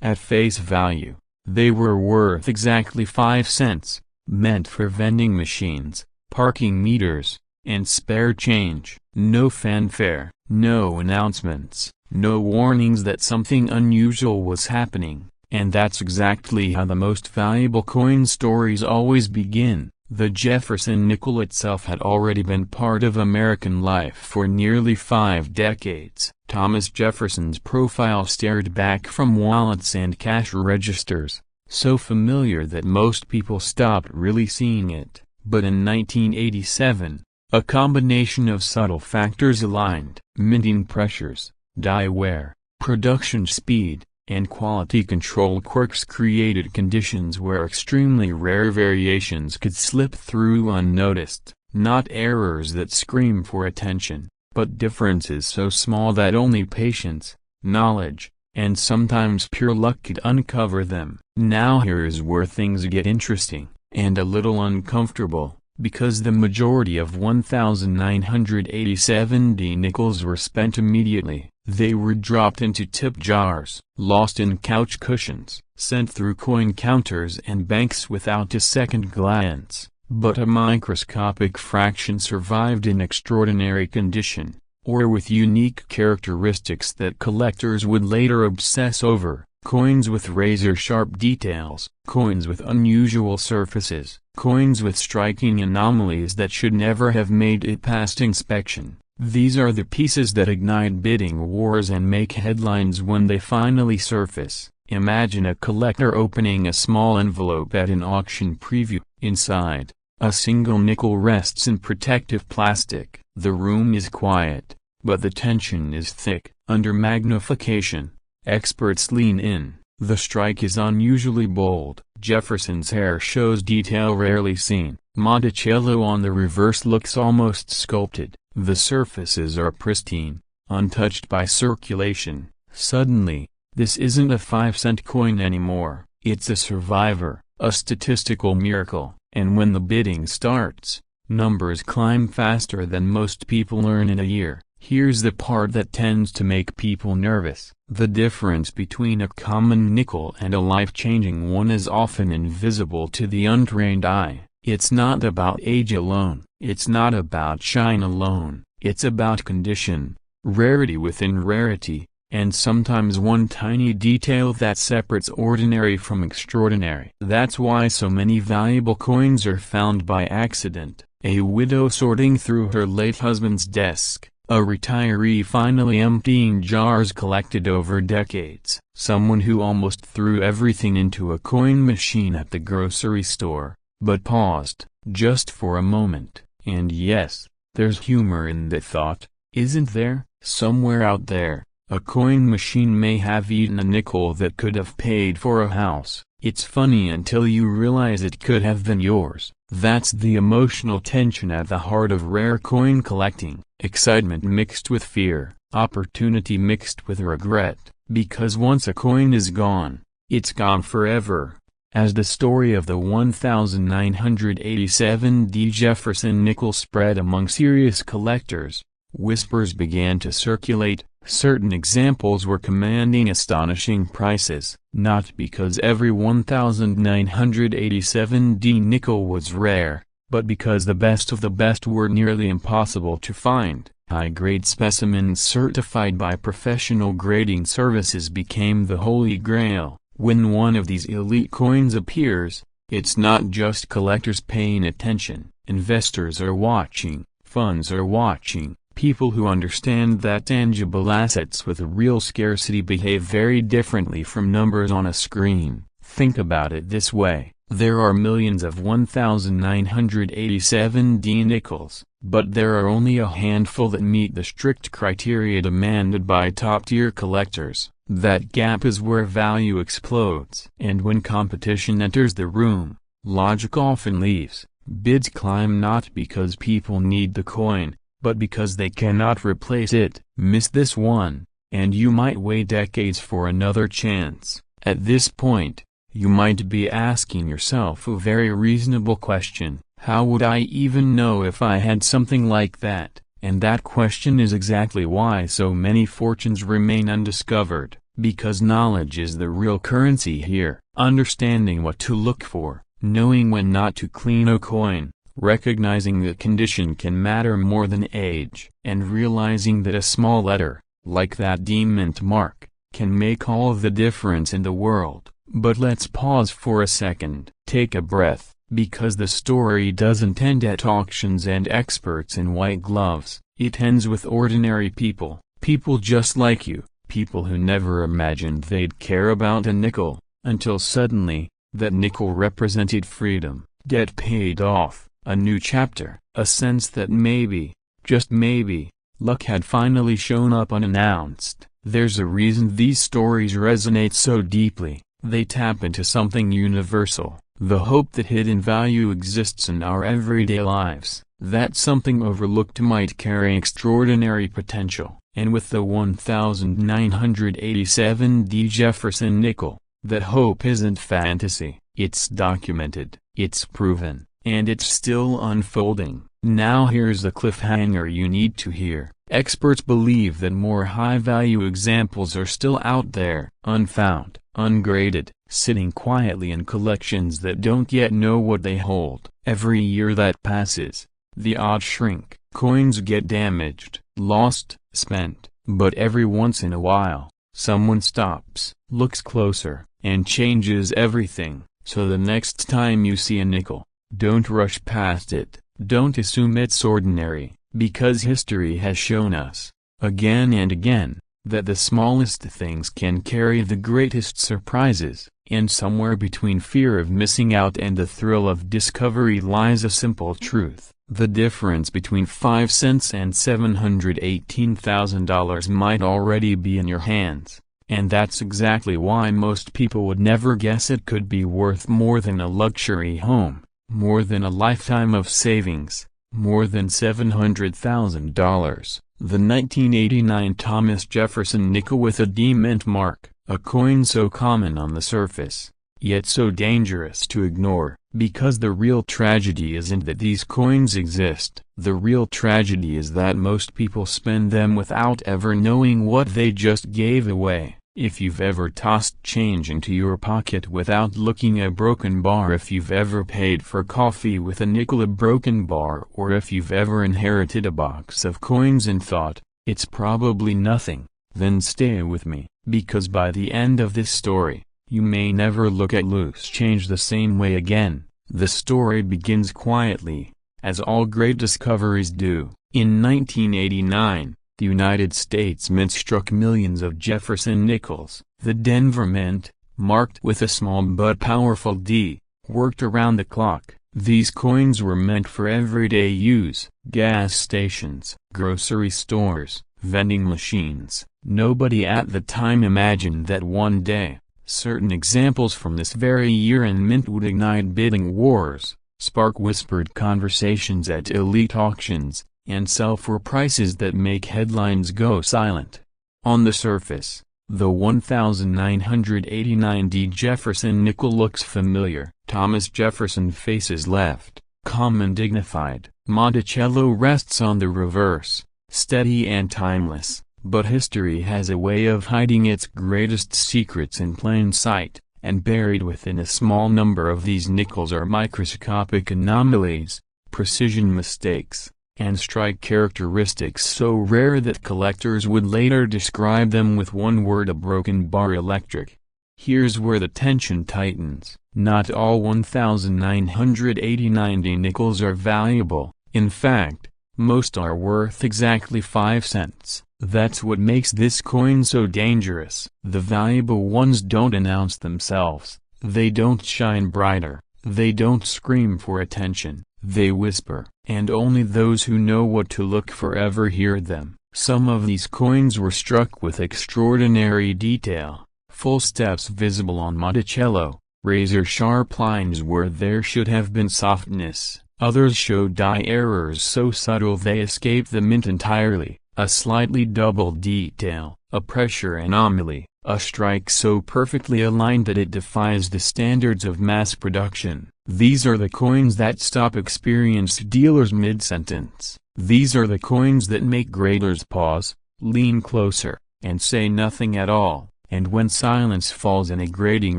At face value, they were worth exactly 5 cents, meant for vending machines, parking meters, and spare change. No fanfare, no announcements, no warnings that something unusual was happening. And that's exactly how the most valuable coin stories always begin. The Jefferson nickel itself had already been part of American life for nearly 5 decades. Thomas Jefferson's profile stared back from wallets and cash registers, so familiar that most people stopped really seeing it. But in 1987, a combination of subtle factors aligned. Minting pressures, die wear, production speed, and quality control quirks created conditions where extremely rare variations could slip through unnoticed. Not errors that scream for attention, but differences so small that only patience, knowledge, and sometimes pure luck could uncover them. Now here's where things get interesting, and a little uncomfortable, because the majority of 1987 D nickels were spent immediately. They were dropped into tip jars, lost in couch cushions, sent through coin counters and banks without a second glance. But a microscopic fraction survived in extraordinary condition, or with unique characteristics that collectors would later obsess over. Coins with razor-sharp details, coins with unusual surfaces, coins with striking anomalies that should never have made it past inspection. These are the pieces that ignite bidding wars and make headlines when they finally surface. Imagine a collector opening a small envelope at an auction preview. Inside, a single nickel rests in protective plastic. The room is quiet, but the tension is thick. Under magnification, experts lean in. The strike is unusually bold. Jefferson's hair shows detail rarely seen. Monticello on the reverse looks almost sculpted. The surfaces are pristine, untouched by circulation. Suddenly, this isn't a 5-cent coin anymore. It's a survivor, a statistical miracle. And when the bidding starts, numbers climb faster than most people earn in a year. Here's the part that tends to make people nervous. The difference between a common nickel and a life-changing one is often invisible to the untrained eye. It's not about age alone, it's not about shine alone, it's about condition, rarity within rarity, and sometimes one tiny detail that separates ordinary from extraordinary. That's why so many valuable coins are found by accident. A widow sorting through her late husband's desk, a retiree finally emptying jars collected over decades, someone who almost threw everything into a coin machine at the grocery store, but paused, just for a moment. And yes, there's humor in the thought, isn't there? Somewhere out there, a coin machine may have eaten a nickel that could have paid for a house. It's funny until you realize it could have been yours. That's the emotional tension at the heart of rare coin collecting. Excitement mixed with fear, opportunity mixed with regret, because once a coin is gone, it's gone forever. As the story of the 1987 D. Jefferson nickel spread among serious collectors, whispers began to circulate. Certain examples were commanding astonishing prices, not because every 1987 D nickel was rare, but because the best of the best were nearly impossible to find. High-grade specimens certified by professional grading services became the holy grail. When one of these elite coins appears, it's not just collectors paying attention. Investors are watching, funds are watching. People who understand that tangible assets with a real scarcity behave very differently from numbers on a screen. Think about it this way. There are millions of 1987 D nickels, but there are only a handful that meet the strict criteria demanded by top-tier collectors. That gap is where value explodes. And when competition enters the room, logic often leaves. Bids climb not because people need the coin, but because they cannot replace it. Miss this one, and you might wait decades for another chance. At this point, you might be asking yourself a very reasonable question: how would I even know if I had something like that? And that question is exactly why so many fortunes remain undiscovered, because knowledge is the real currency here. Understanding what to look for, knowing when not to clean a coin, recognizing that condition can matter more than age, and realizing that a small letter, like that D mint mark, can make all the difference in the world. But let's pause for a second, take a breath, because the story doesn't end at auctions and experts in white gloves. It ends with ordinary people, people just like you, people who never imagined they'd care about a nickel, until suddenly, that nickel represented freedom, debt paid off, a new chapter, a sense that maybe, just maybe, luck had finally shown up unannounced. There's a reason these stories resonate so deeply. They tap into something universal, the hope that hidden value exists in our everyday lives, that something overlooked might carry extraordinary potential. And with the 1987 D. Jefferson nickel, that hope isn't fantasy, it's documented, it's proven, and it's still unfolding. Now here's the cliffhanger you need to hear. Experts believe that more high-value examples are still out there, unfound, ungraded, sitting quietly in collections that don't yet know what they hold. Every year that passes, the odds shrink, coins get damaged, lost, spent, but every once in a while, someone stops, looks closer, and changes everything. So the next time you see a nickel, don't rush past it, don't assume it's ordinary, because history has shown us, again and again, that the smallest things can carry the greatest surprises, and somewhere between fear of missing out and the thrill of discovery lies a simple truth. The difference between 5 cents and $718,000 might already be in your hands, and that's exactly why most people would never guess it could be worth more than a luxury home, more than a lifetime of savings, more than $700,000. The 1989 Thomas Jefferson nickel with a D mint mark, a coin so common on the surface, yet so dangerous to ignore, because the real tragedy isn't that these coins exist. The real tragedy is that most people spend them without ever knowing what they just gave away. If you've ever tossed change into your pocket without looking, a broken bar. If you've ever paid for coffee with a nickel, a broken bar. Or if you've ever inherited a box of coins and thought, it's probably nothing, then stay with me, because by the end of this story, you may never look at loose change the same way again. The story begins quietly, as all great discoveries do. In 1989, the United States Mint struck millions of Jefferson nickels. The Denver Mint, marked with a small but powerful D, worked around the clock. These coins were meant for everyday use: gas stations, grocery stores, vending machines. Nobody at the time imagined that one day, certain examples from this very year and mint would ignite bidding wars, spark whispered conversations at elite auctions, and sell for prices that make headlines go silent. On the surface, the 1989 D. Jefferson nickel looks familiar. Thomas Jefferson faces left, calm and dignified. Monticello rests on the reverse, steady and timeless. But history has a way of hiding its greatest secrets in plain sight, and buried within a small number of these nickels are microscopic anomalies, precision mistakes, and strike characteristics so rare that collectors would later describe them with one word: a broken bar. Electric. Here's where the tension tightens. Not all 1989 D nickels are valuable. In fact, most are worth exactly 5 cents. That's what makes this coin so dangerous. The valuable ones don't announce themselves, they don't shine brighter, they don't scream for attention, they whisper, and only those who know what to look for ever hear them. Some of these coins were struck with extraordinary detail, full steps visible on Monticello, razor-sharp lines where there should have been softness, Others show die errors so subtle they escape the mint entirely, a slightly doubled detail, a pressure anomaly, a strike so perfectly aligned that it defies the standards of mass production. These are the coins that stop experienced dealers mid-sentence. These are the coins that make graders pause, lean closer, and say nothing at all. And when silence falls in a grading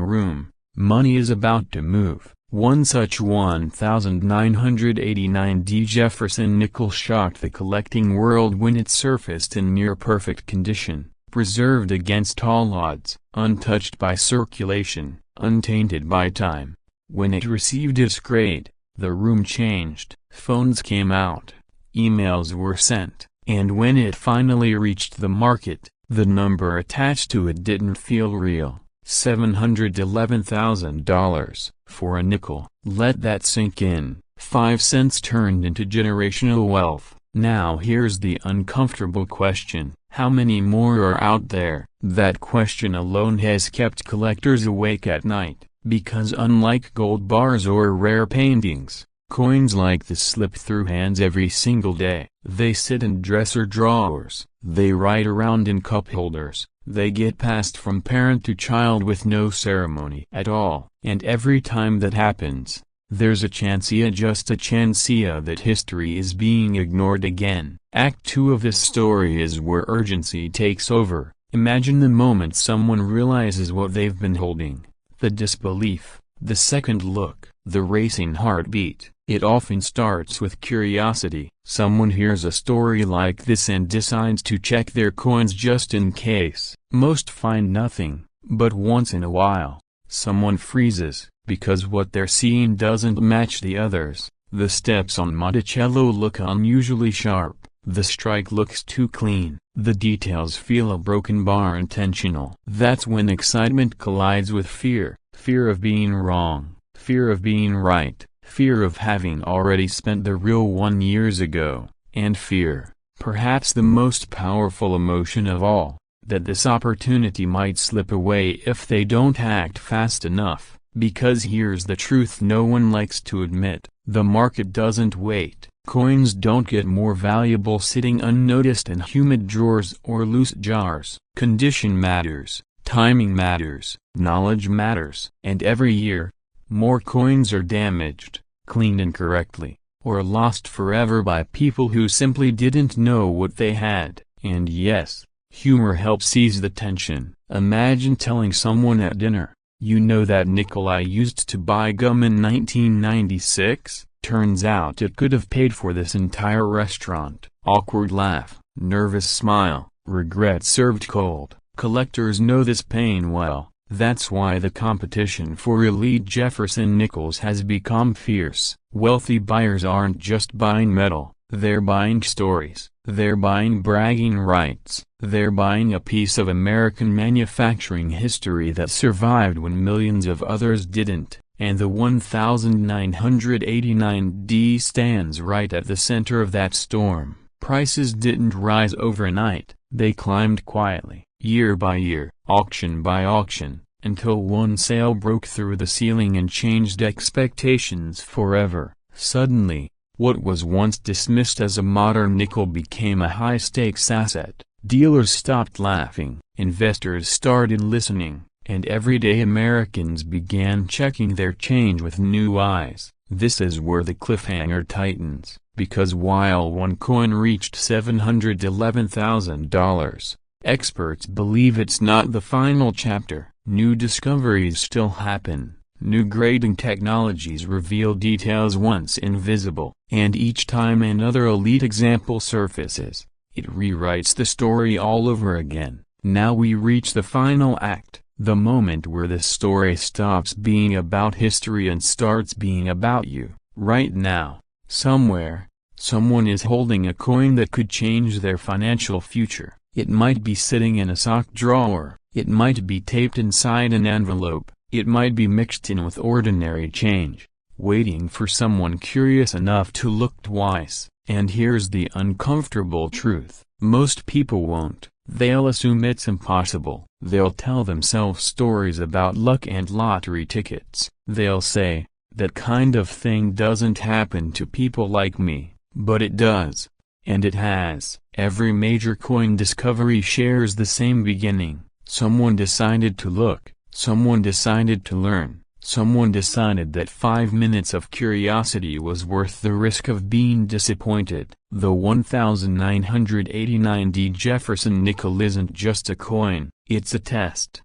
room, money is about to move. One such 1989D Jefferson nickel shocked the collecting world when it surfaced in near-perfect condition, preserved against all odds, untouched by circulation, untainted by time. When it received its grade, the room changed, phones came out, emails were sent, and when it finally reached the market, the number attached to it didn't feel real. $711,000 for a nickel. Let that sink in. 5 cents turned into generational wealth. Now here's the uncomfortable question. How many more are out there? That question alone has kept collectors awake at night, because unlike gold bars or rare paintings, coins like this slip through hands every single day. They sit in dresser drawers, they ride around in cup holders, they get passed from parent to child with no ceremony at all. And every time that happens, there's a chancea, just a chancea, that history is being ignored again. Act 2 of this story is where urgency takes over. Imagine the moment someone realizes what they've been holding. The disbelief, the second look, the racing heartbeat. It often starts with curiosity. Someone hears a story like this and decides to check their coins just in case. Most find nothing, but once in a while, someone freezes, because what they're seeing doesn't match the others. The steps on Monticello look unusually sharp, the strike looks too clean, the details feel a broken bar intentional. That's when excitement collides with fear. Fear of being wrong, fear of being right, fear of having already spent the real one years ago, and fear, perhaps the most powerful emotion of all, that this opportunity might slip away if they don't act fast enough. Because here's the truth no one likes to admit: the market doesn't wait. Coins don't get more valuable sitting unnoticed in humid drawers or loose jars. Condition matters, timing matters, knowledge matters. And every year, more coins are damaged, cleaned incorrectly, or lost forever by people who simply didn't know what they had. And yes, humor helps ease the tension. Imagine telling someone at dinner, "You know that nickel I used to buy gum in 1996? Turns out it could have paid for this entire restaurant." Awkward laugh, nervous smile, regret served cold. Collectors know this pain well. That's why the competition for elite Jefferson nickels has become fierce. Wealthy buyers aren't just buying metal, they're buying stories, they're buying bragging rights, they're buying a piece of American manufacturing history that survived when millions of others didn't. And the 1989D stands right at the center of that storm. Prices didn't rise overnight, they climbed quietly, year by year, auction by auction, until one sale broke through the ceiling and changed expectations forever. Suddenly, what was once dismissed as a modern nickel became a high-stakes asset. Dealers stopped laughing, investors started listening, and everyday Americans began checking their change with new eyes. This is where the cliffhanger tightens, because while one coin reached $711,000, experts believe it's not the final chapter. New discoveries still happen, new grading technologies reveal details once invisible, and each time another elite example surfaces, it rewrites the story all over again. Now we reach the final act, the moment where the story stops being about history and starts being about you. Right now, somewhere, someone is holding a coin that could change their financial future. It might be sitting in a sock drawer, it might be taped inside an envelope, it might be mixed in with ordinary change, waiting for someone curious enough to look twice. And here's the uncomfortable truth: most people won't. They'll assume it's impossible. They'll tell themselves stories about luck and lottery tickets. They'll say, That kind of thing doesn't happen to people like me, but it does. And it has. Every major coin discovery shares the same beginning. Someone decided to look, someone decided to learn, someone decided that 5 minutes of curiosity was worth the risk of being disappointed. The 1989 Jefferson nickel isn't just a coin, it's a test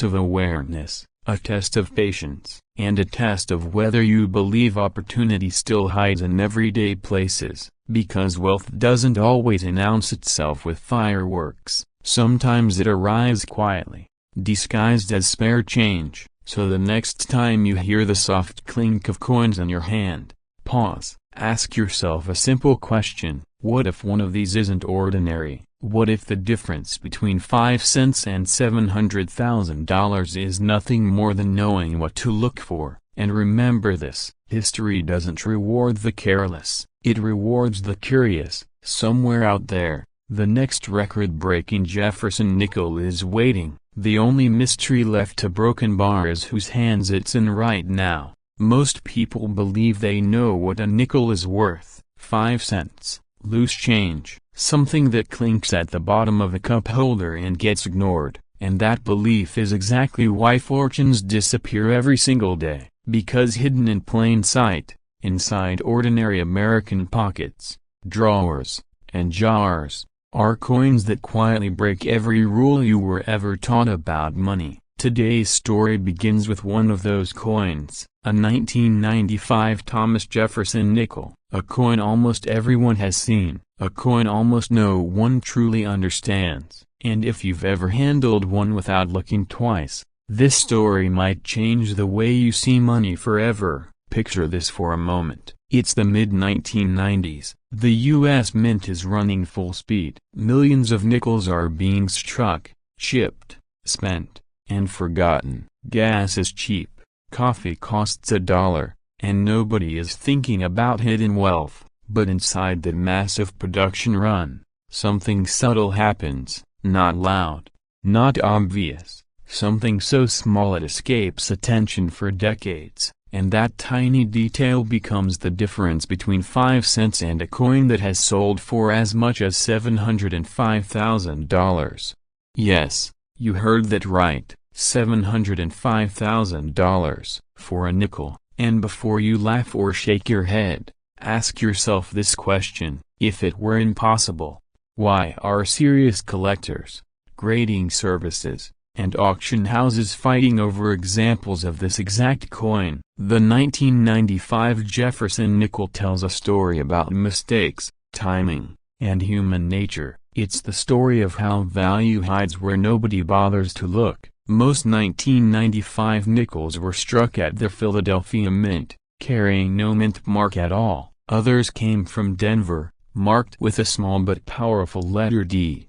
of awareness, a test of patience, and a test of whether you believe opportunity still hides in everyday places, because wealth doesn't always announce itself with fireworks. Sometimes it arrives quietly, disguised as spare change, so the next time you hear the soft clink of coins in your hand, pause, ask yourself a simple question: what if one of these isn't ordinary? What if the difference between 5 cents and $700,000 is nothing more than knowing what to look for? And remember this, history doesn't reward the careless, it rewards the curious. Somewhere out there, the next record-breaking Jefferson nickel is waiting. The only mystery left to broken bar is whose hands it's in right now. Most people believe they know what a nickel is worth. 5 cents, loose change, something that clinks at the bottom of a cup holder and gets ignored. And that belief is exactly why fortunes disappear every single day. Because hidden in plain sight, inside ordinary American pockets, drawers, and jars, are coins that quietly break every rule you were ever taught about money. Today's story begins with one of those coins, a 1995 Thomas Jefferson nickel, a coin almost everyone has seen, a coin almost no one truly understands, and if you've ever handled one without looking twice, this story might change the way you see money forever. Picture this for a moment. It's the mid-1990s. The U.S. Mint is running full speed. Millions of nickels are being struck, chipped, spent, and forgotten. Gas is cheap, coffee costs $1, and nobody is thinking about hidden wealth. But inside that massive production run, something subtle happens, not loud, not obvious, something so small it escapes attention for decades. And that tiny detail becomes the difference between 5 cents and a coin that has sold for as much as $705,000. Yes, you heard that right, $705,000 for a nickel. And before you laugh or shake your head, ask yourself this question: if it were impossible, why are serious collectors, grading services, and auction houses fighting over examples of this exact coin? The 1995 Jefferson nickel tells a story about mistakes, timing, and human nature. It's the story of how value hides where nobody bothers to look. Most 1995 nickels were struck at the Philadelphia Mint, carrying no mint mark at all. Others came from Denver, marked with a small but powerful letter D.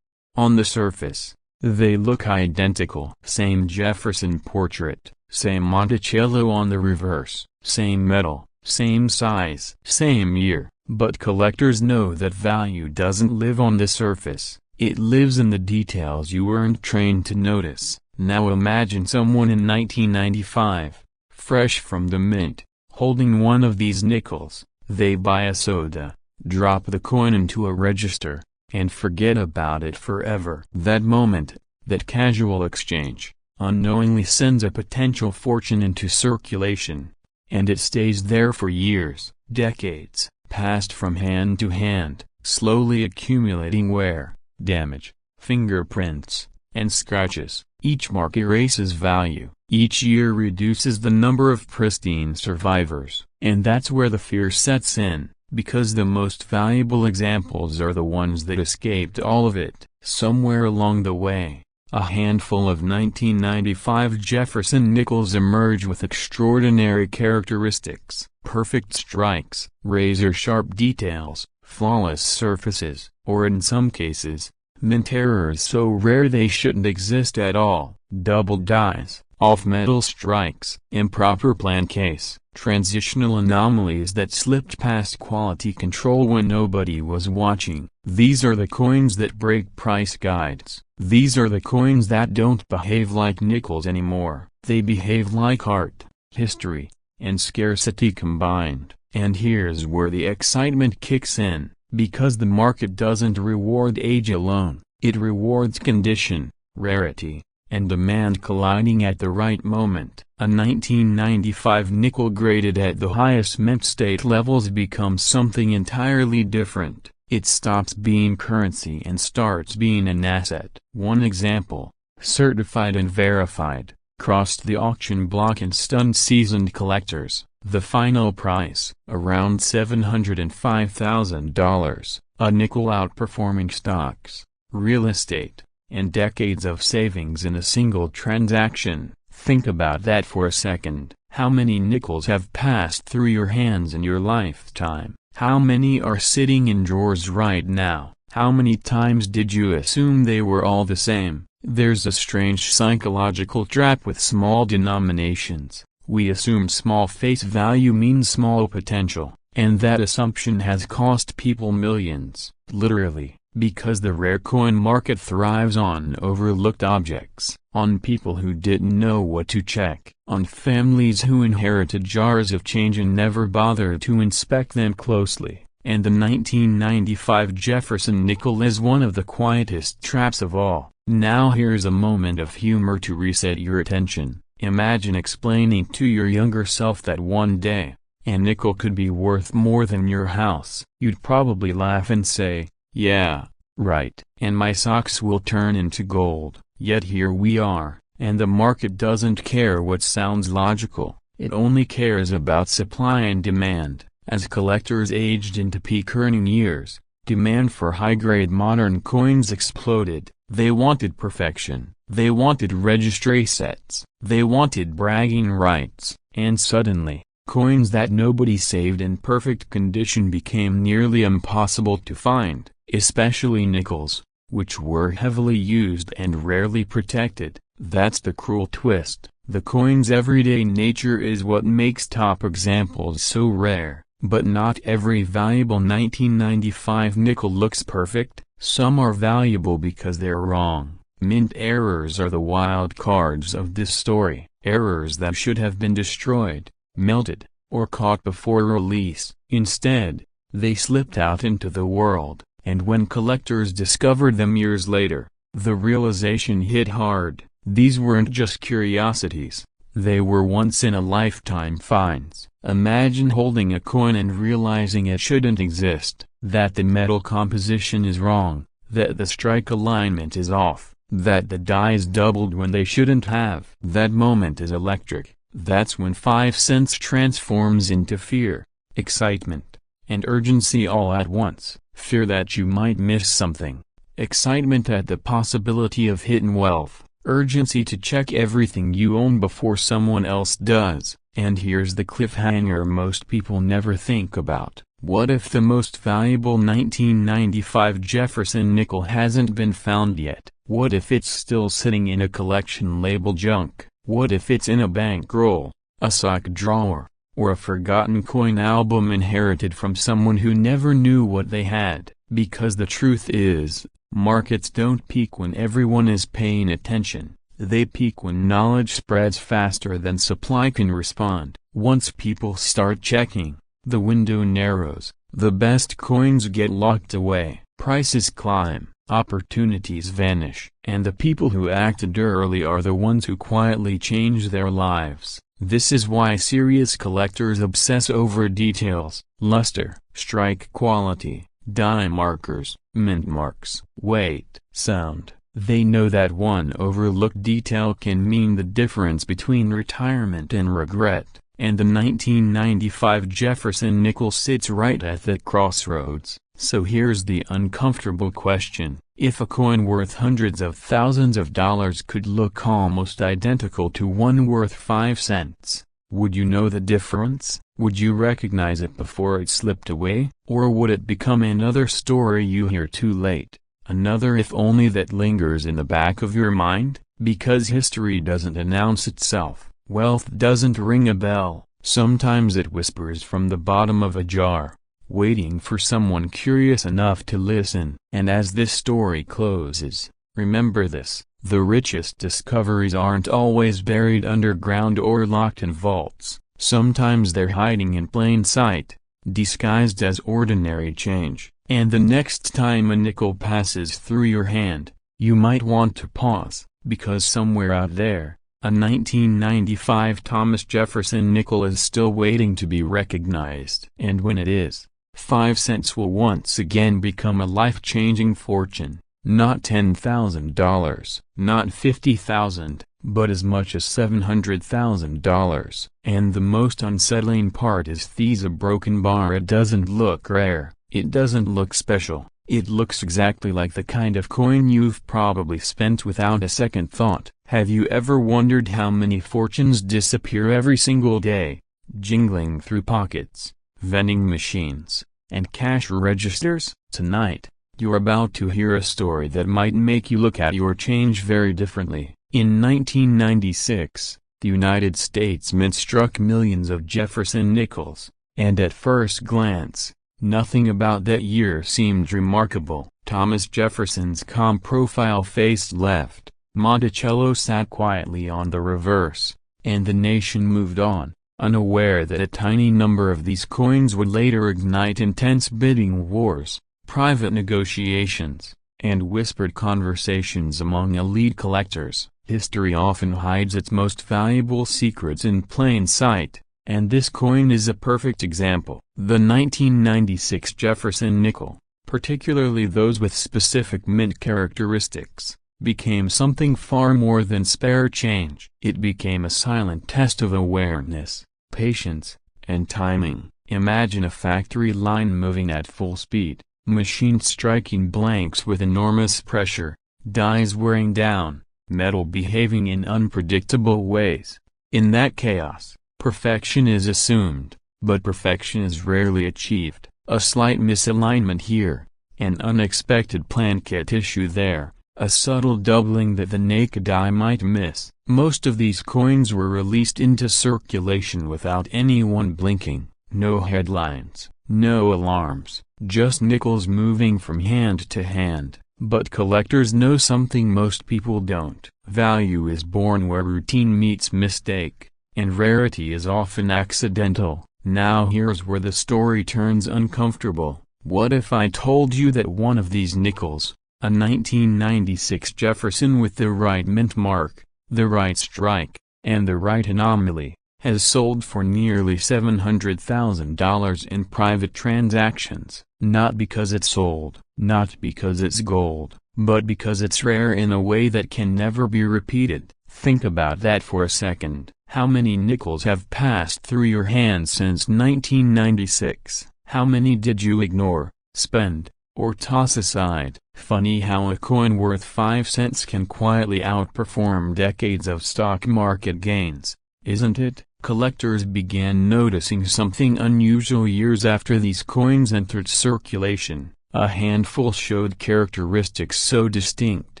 On the surface, they look identical. Same Jefferson portrait, same Monticello on the reverse, same metal, same size, same year. But collectors know that value doesn't live on the surface, it lives in the details you weren't trained to notice. Now imagine someone in 1995, fresh from the mint, holding one of these nickels. They buy a soda, drop the coin into a register, and forget about it forever. That moment, that casual exchange, unknowingly sends a potential fortune into circulation. And it stays there for years, decades, passed from hand to hand, slowly accumulating wear, damage, fingerprints, and scratches. Each mark erases value. Each year reduces the number of pristine survivors. And that's where the fear sets in, because the most valuable examples are the ones that escaped all of it. Somewhere along the way, a handful of 1995 Jefferson nickels emerge with extraordinary characteristics: perfect strikes, razor-sharp details, flawless surfaces, or in some cases, mint errors so rare they shouldn't exist at all, double dies, off-metal strikes, improper plan case, transitional anomalies that slipped past quality control when nobody was watching. These are the coins that break price guides. These are the coins that don't behave like nickels anymore. They behave like art, history, and scarcity combined. And here's where the excitement kicks in, because the market doesn't reward age alone, it rewards condition, rarity, and demand colliding at the right moment. A 1995 nickel graded at the highest mint state levels becomes something entirely different. It stops being currency and starts being an asset. One example, certified and verified, crossed the auction block and stunned seasoned collectors. The final price, around $705,000, a nickel outperforming stocks, real estate, and decades of savings in a single transaction. Think about that for a second. How many nickels have passed through your hands in your lifetime? How many are sitting in drawers right now? How many times did you assume they were all the same? There's a strange psychological trap with small denominations. We assume small face value means small potential, and that assumption has cost people millions, literally, because the rare coin market thrives on overlooked objects, on people who didn't know what to check, on families who inherited jars of change and never bothered to inspect them closely. And the 1995 Jefferson nickel is one of the quietest traps of all. Now here's a moment of humor to reset your attention. Imagine explaining to your younger self that one day, a nickel could be worth more than your house. You'd probably laugh and say, "Yeah, right. And my socks will turn into gold." Yet here we are, and the market doesn't care what sounds logical. It only cares about supply and demand. As collectors aged into peak earning years, demand for high-grade modern coins exploded. They wanted perfection. They wanted registry sets. They wanted bragging rights. And suddenly, coins that nobody saved in perfect condition became nearly impossible to find, especially nickels, which were heavily used and rarely protected. That's the cruel twist. The coin's everyday nature is what makes top examples so rare. But not every valuable 1995 nickel looks perfect. Some are valuable because they're wrong. Mint errors are the wild cards of this story. Errors that should have been destroyed, melted, or caught before release. Instead, they slipped out into the world, and when collectors discovered them years later, the realization hit hard. These weren't just curiosities. They were once-in-a-lifetime finds. Imagine holding a coin and realizing it shouldn't exist, that the metal composition is wrong, that the strike alignment is off, that the dies doubled when they shouldn't have. That moment is electric. That's when 5 cents transforms into fear, excitement, and urgency all at once. Fear that you might miss something, excitement at the possibility of hidden wealth, urgency to check everything you own before someone else does. And here's the cliffhanger most people never think about. What if the most valuable 1995 Jefferson nickel hasn't been found yet? What if it's still sitting in a collection labeled junk? What if it's in a bankroll, a sock drawer, or a forgotten coin album inherited from someone who never knew what they had? Because the truth is, markets don't peak when everyone is paying attention. They peak when knowledge spreads faster than supply can respond. Once people start checking, the window narrows, the best coins get locked away, prices climb, opportunities vanish, and the people who acted early are the ones who quietly change their lives. This is why serious collectors obsess over details: luster, strike quality, die markers, mint marks, weight, sound. They know that one overlooked detail can mean the difference between retirement and regret, and the 1995 Jefferson nickel sits right at that crossroads. So here's the uncomfortable question. If a coin worth hundreds of thousands of dollars could look almost identical to one worth 5 cents, would you know the difference? Would you recognize it before it slipped away? Or would it become another story you hear too late? Another if only that lingers in the back of your mind? Because history doesn't announce itself. Wealth doesn't ring a bell. Sometimes it whispers from the bottom of a jar, waiting for someone curious enough to listen. And as this story closes, remember this: the richest discoveries aren't always buried underground or locked in vaults. Sometimes they're hiding in plain sight, disguised as ordinary change. And the next time a nickel passes through your hand, you might want to pause, because somewhere out there, a 1995 Thomas Jefferson nickel is still waiting to be recognized. And when it is, 5 cents will once again become a life-changing fortune. Not $10,000, not $50,000, but as much as $700,000. And the most unsettling part is a broken bar. It doesn't look rare, it doesn't look special, it looks exactly like the kind of coin you've probably spent without a second thought. Have you ever wondered how many fortunes disappear every single day, jingling through pockets, vending machines, and cash registers? Tonight, you're about to hear a story that might make you look at your change very differently. In 1996, the United States Mint struck millions of Jefferson nickels, and at first glance, nothing about that year seemed remarkable. Thomas Jefferson's calm profile faced left, Monticello sat quietly on the reverse, and the nation moved on, unaware that a tiny number of these coins would later ignite intense bidding wars, private negotiations, and whispered conversations among elite collectors. History often hides its most valuable secrets in plain sight, and this coin is a perfect example. The 1996 Jefferson nickel, particularly those with specific mint characteristics, became something far more than spare change. It became a silent test of awareness, patience, and timing. Imagine a factory line moving at full speed, machines striking blanks with enormous pressure, dies wearing down, metal behaving in unpredictable ways. In that chaos, perfection is assumed, but perfection is rarely achieved. A slight misalignment here, an unexpected planchet issue there, a subtle doubling that the naked eye might miss. Most of these coins were released into circulation without anyone blinking. No headlines, no alarms, just nickels moving from hand to hand. But collectors know something most people don't. Value is born where routine meets mistake, and rarity is often accidental. Now here's where the story turns uncomfortable. What if I told you that one of these nickels, a 1996 Jefferson with the right mint mark, the right strike, and the right anomaly, has sold for nearly $700,000 in private transactions? Not because it's sold, not because it's gold, but because it's rare in a way that can never be repeated. Think about that for a second. How many nickels have passed through your hands since 1996? How many did you ignore, spend, or toss aside? Funny how a coin worth 5 cents can quietly outperform decades of stock market gains, isn't it? Collectors began noticing something unusual years after these coins entered circulation. A handful showed characteristics so distinct,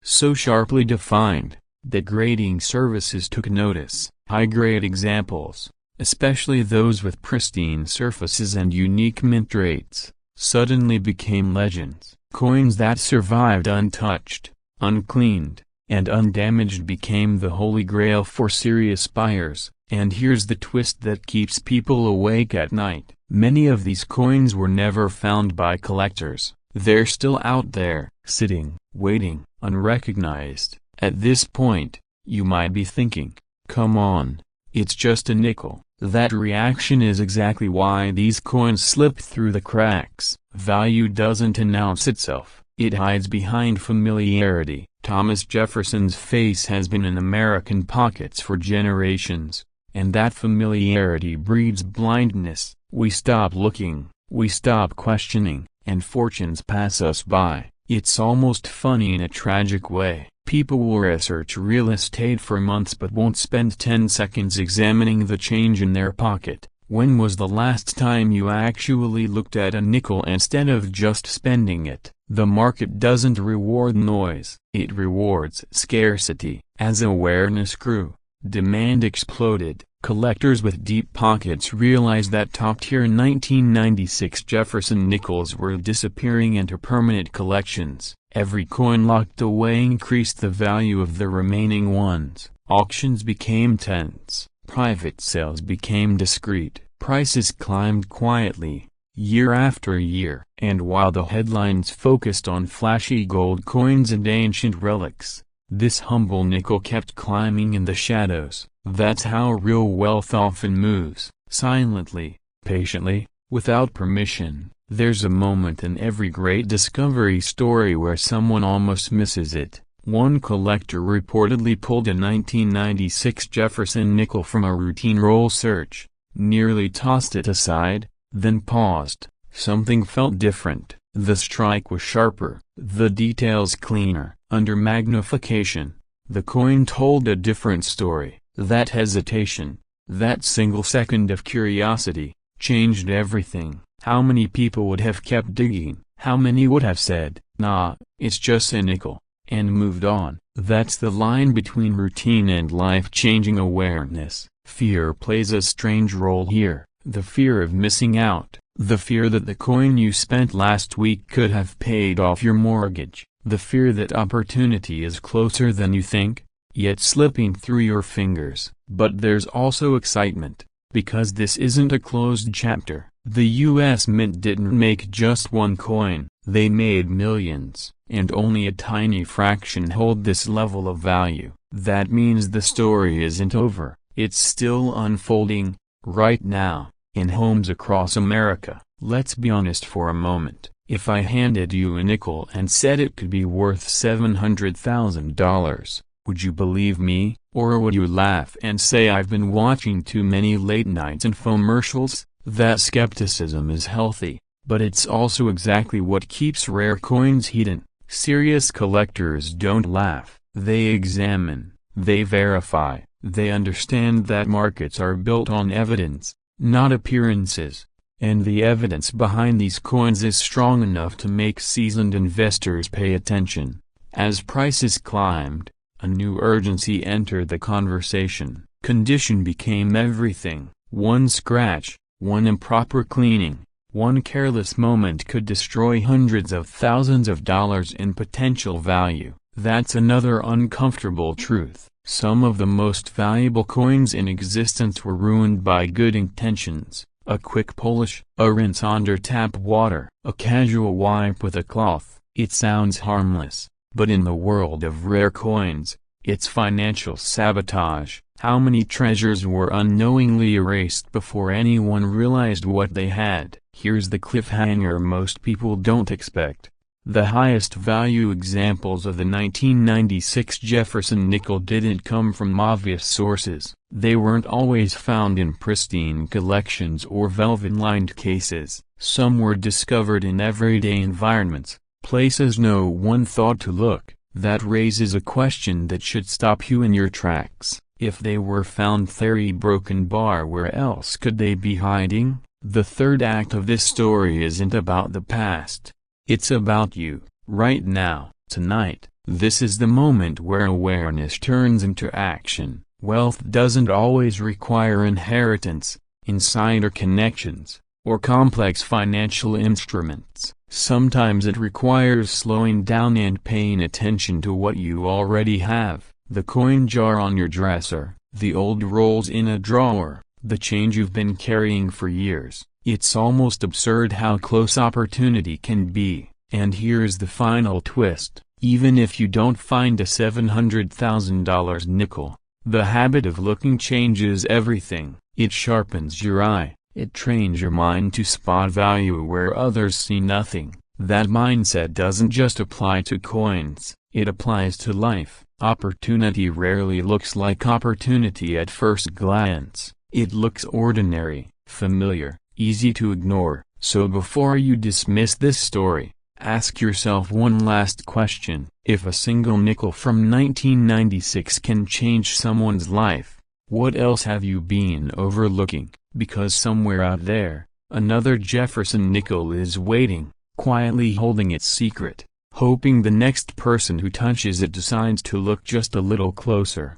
so sharply defined, that grading services took notice. High-grade examples, especially those with pristine surfaces and unique mint rates, suddenly became legends. Coins that survived untouched, uncleaned, and undamaged became the holy grail for serious buyers. And here's the twist that keeps people awake at night. Many of these coins were never found by collectors. They're still out there, sitting, waiting, unrecognized. At this point, you might be thinking, come on, it's just a nickel. That reaction is exactly why these coins slip through the cracks. Value doesn't announce itself, it hides behind familiarity. Thomas Jefferson's face has been in American pockets for generations, and that familiarity breeds blindness. We stop looking, we stop questioning, and fortunes pass us by. It's almost funny in a tragic way. People will research real estate for months but won't spend 10 seconds examining the change in their pocket. When was the last time you actually looked at a nickel instead of just spending it? The market doesn't reward noise, it rewards scarcity. As awareness grew, demand exploded. Collectors with deep pockets realized that top-tier 1996 Jefferson nickels were disappearing into permanent collections. Every coin locked away increased the value of the remaining ones. Auctions became tense. Private sales became discreet. Prices climbed quietly, year after year. And while the headlines focused on flashy gold coins and ancient relics, this humble nickel kept climbing in the shadows. That's how real wealth often moves, silently, patiently, without permission. There's a moment in every great discovery story where someone almost misses it. One collector reportedly pulled a 1996 Jefferson nickel from a routine roll search, nearly tossed it aside, then paused. Something felt different. The strike was sharper, the details cleaner. Under magnification, the coin told a different story. That hesitation, that single second of curiosity, changed everything. How many people would have kept digging? How many would have said, "Nah, it's just a nickel," and moved on? That's the line between routine and life-changing awareness. Fear plays a strange role here. The fear of missing out. The fear that the coin you spent last week could have paid off your mortgage. The fear that opportunity is closer than you think, yet slipping through your fingers. But there's also excitement, because this isn't a closed chapter. The U.S. Mint didn't make just one coin, they made millions, and only a tiny fraction hold this level of value. That means the story isn't over, it's still unfolding, right now, in homes across America. Let's be honest for a moment. If I handed you a nickel and said it could be worth $700,000, would you believe me, or would you laugh and say I've been watching too many late night infomercials? That skepticism is healthy, but it's also exactly what keeps rare coins hidden. Serious collectors don't laugh, they examine, they verify, they understand that markets are built on evidence, not appearances. And the evidence behind these coins is strong enough to make seasoned investors pay attention. As prices climbed, a new urgency entered the conversation. Condition became everything. One scratch, one improper cleaning, one careless moment could destroy hundreds of thousands of dollars in potential value. That's another uncomfortable truth. Some of the most valuable coins in existence were ruined by good intentions. A quick polish, a rinse under tap water, a casual wipe with a cloth. It sounds harmless, but in the world of rare coins, it's financial sabotage. How many treasures were unknowingly erased before anyone realized what they had? Here's the cliffhanger most people don't expect. The highest value examples of the 1996 Jefferson nickel didn't come from obvious sources. They weren't always found in pristine collections or velvet-lined cases. Some were discovered in everyday environments, places no one thought to look. That raises a question that should stop you in your tracks. If they were found theory broken bar, where else could they be hiding? The third act of this story isn't about the past. It's about you, right now, tonight. This is the moment where awareness turns into action. Wealth doesn't always require inheritance, insider connections, or complex financial instruments. Sometimes it requires slowing down and paying attention to what you already have. The coin jar on your dresser, the old rolls in a drawer, the change you've been carrying for years. It's almost absurd how close opportunity can be. And here's the final twist. Even if you don't find a $700,000 nickel, the habit of looking changes everything. It sharpens your eye. It trains your mind to spot value where others see nothing. That mindset doesn't just apply to coins, it applies to life. Opportunity rarely looks like opportunity at first glance. It looks ordinary, familiar, easy to ignore. So before you dismiss this story, ask yourself one last question. If a single nickel from 1996 can change someone's life, what else have you been overlooking? Because somewhere out there, another Jefferson nickel is waiting, quietly holding its secret, hoping the next person who touches it decides to look just a little closer.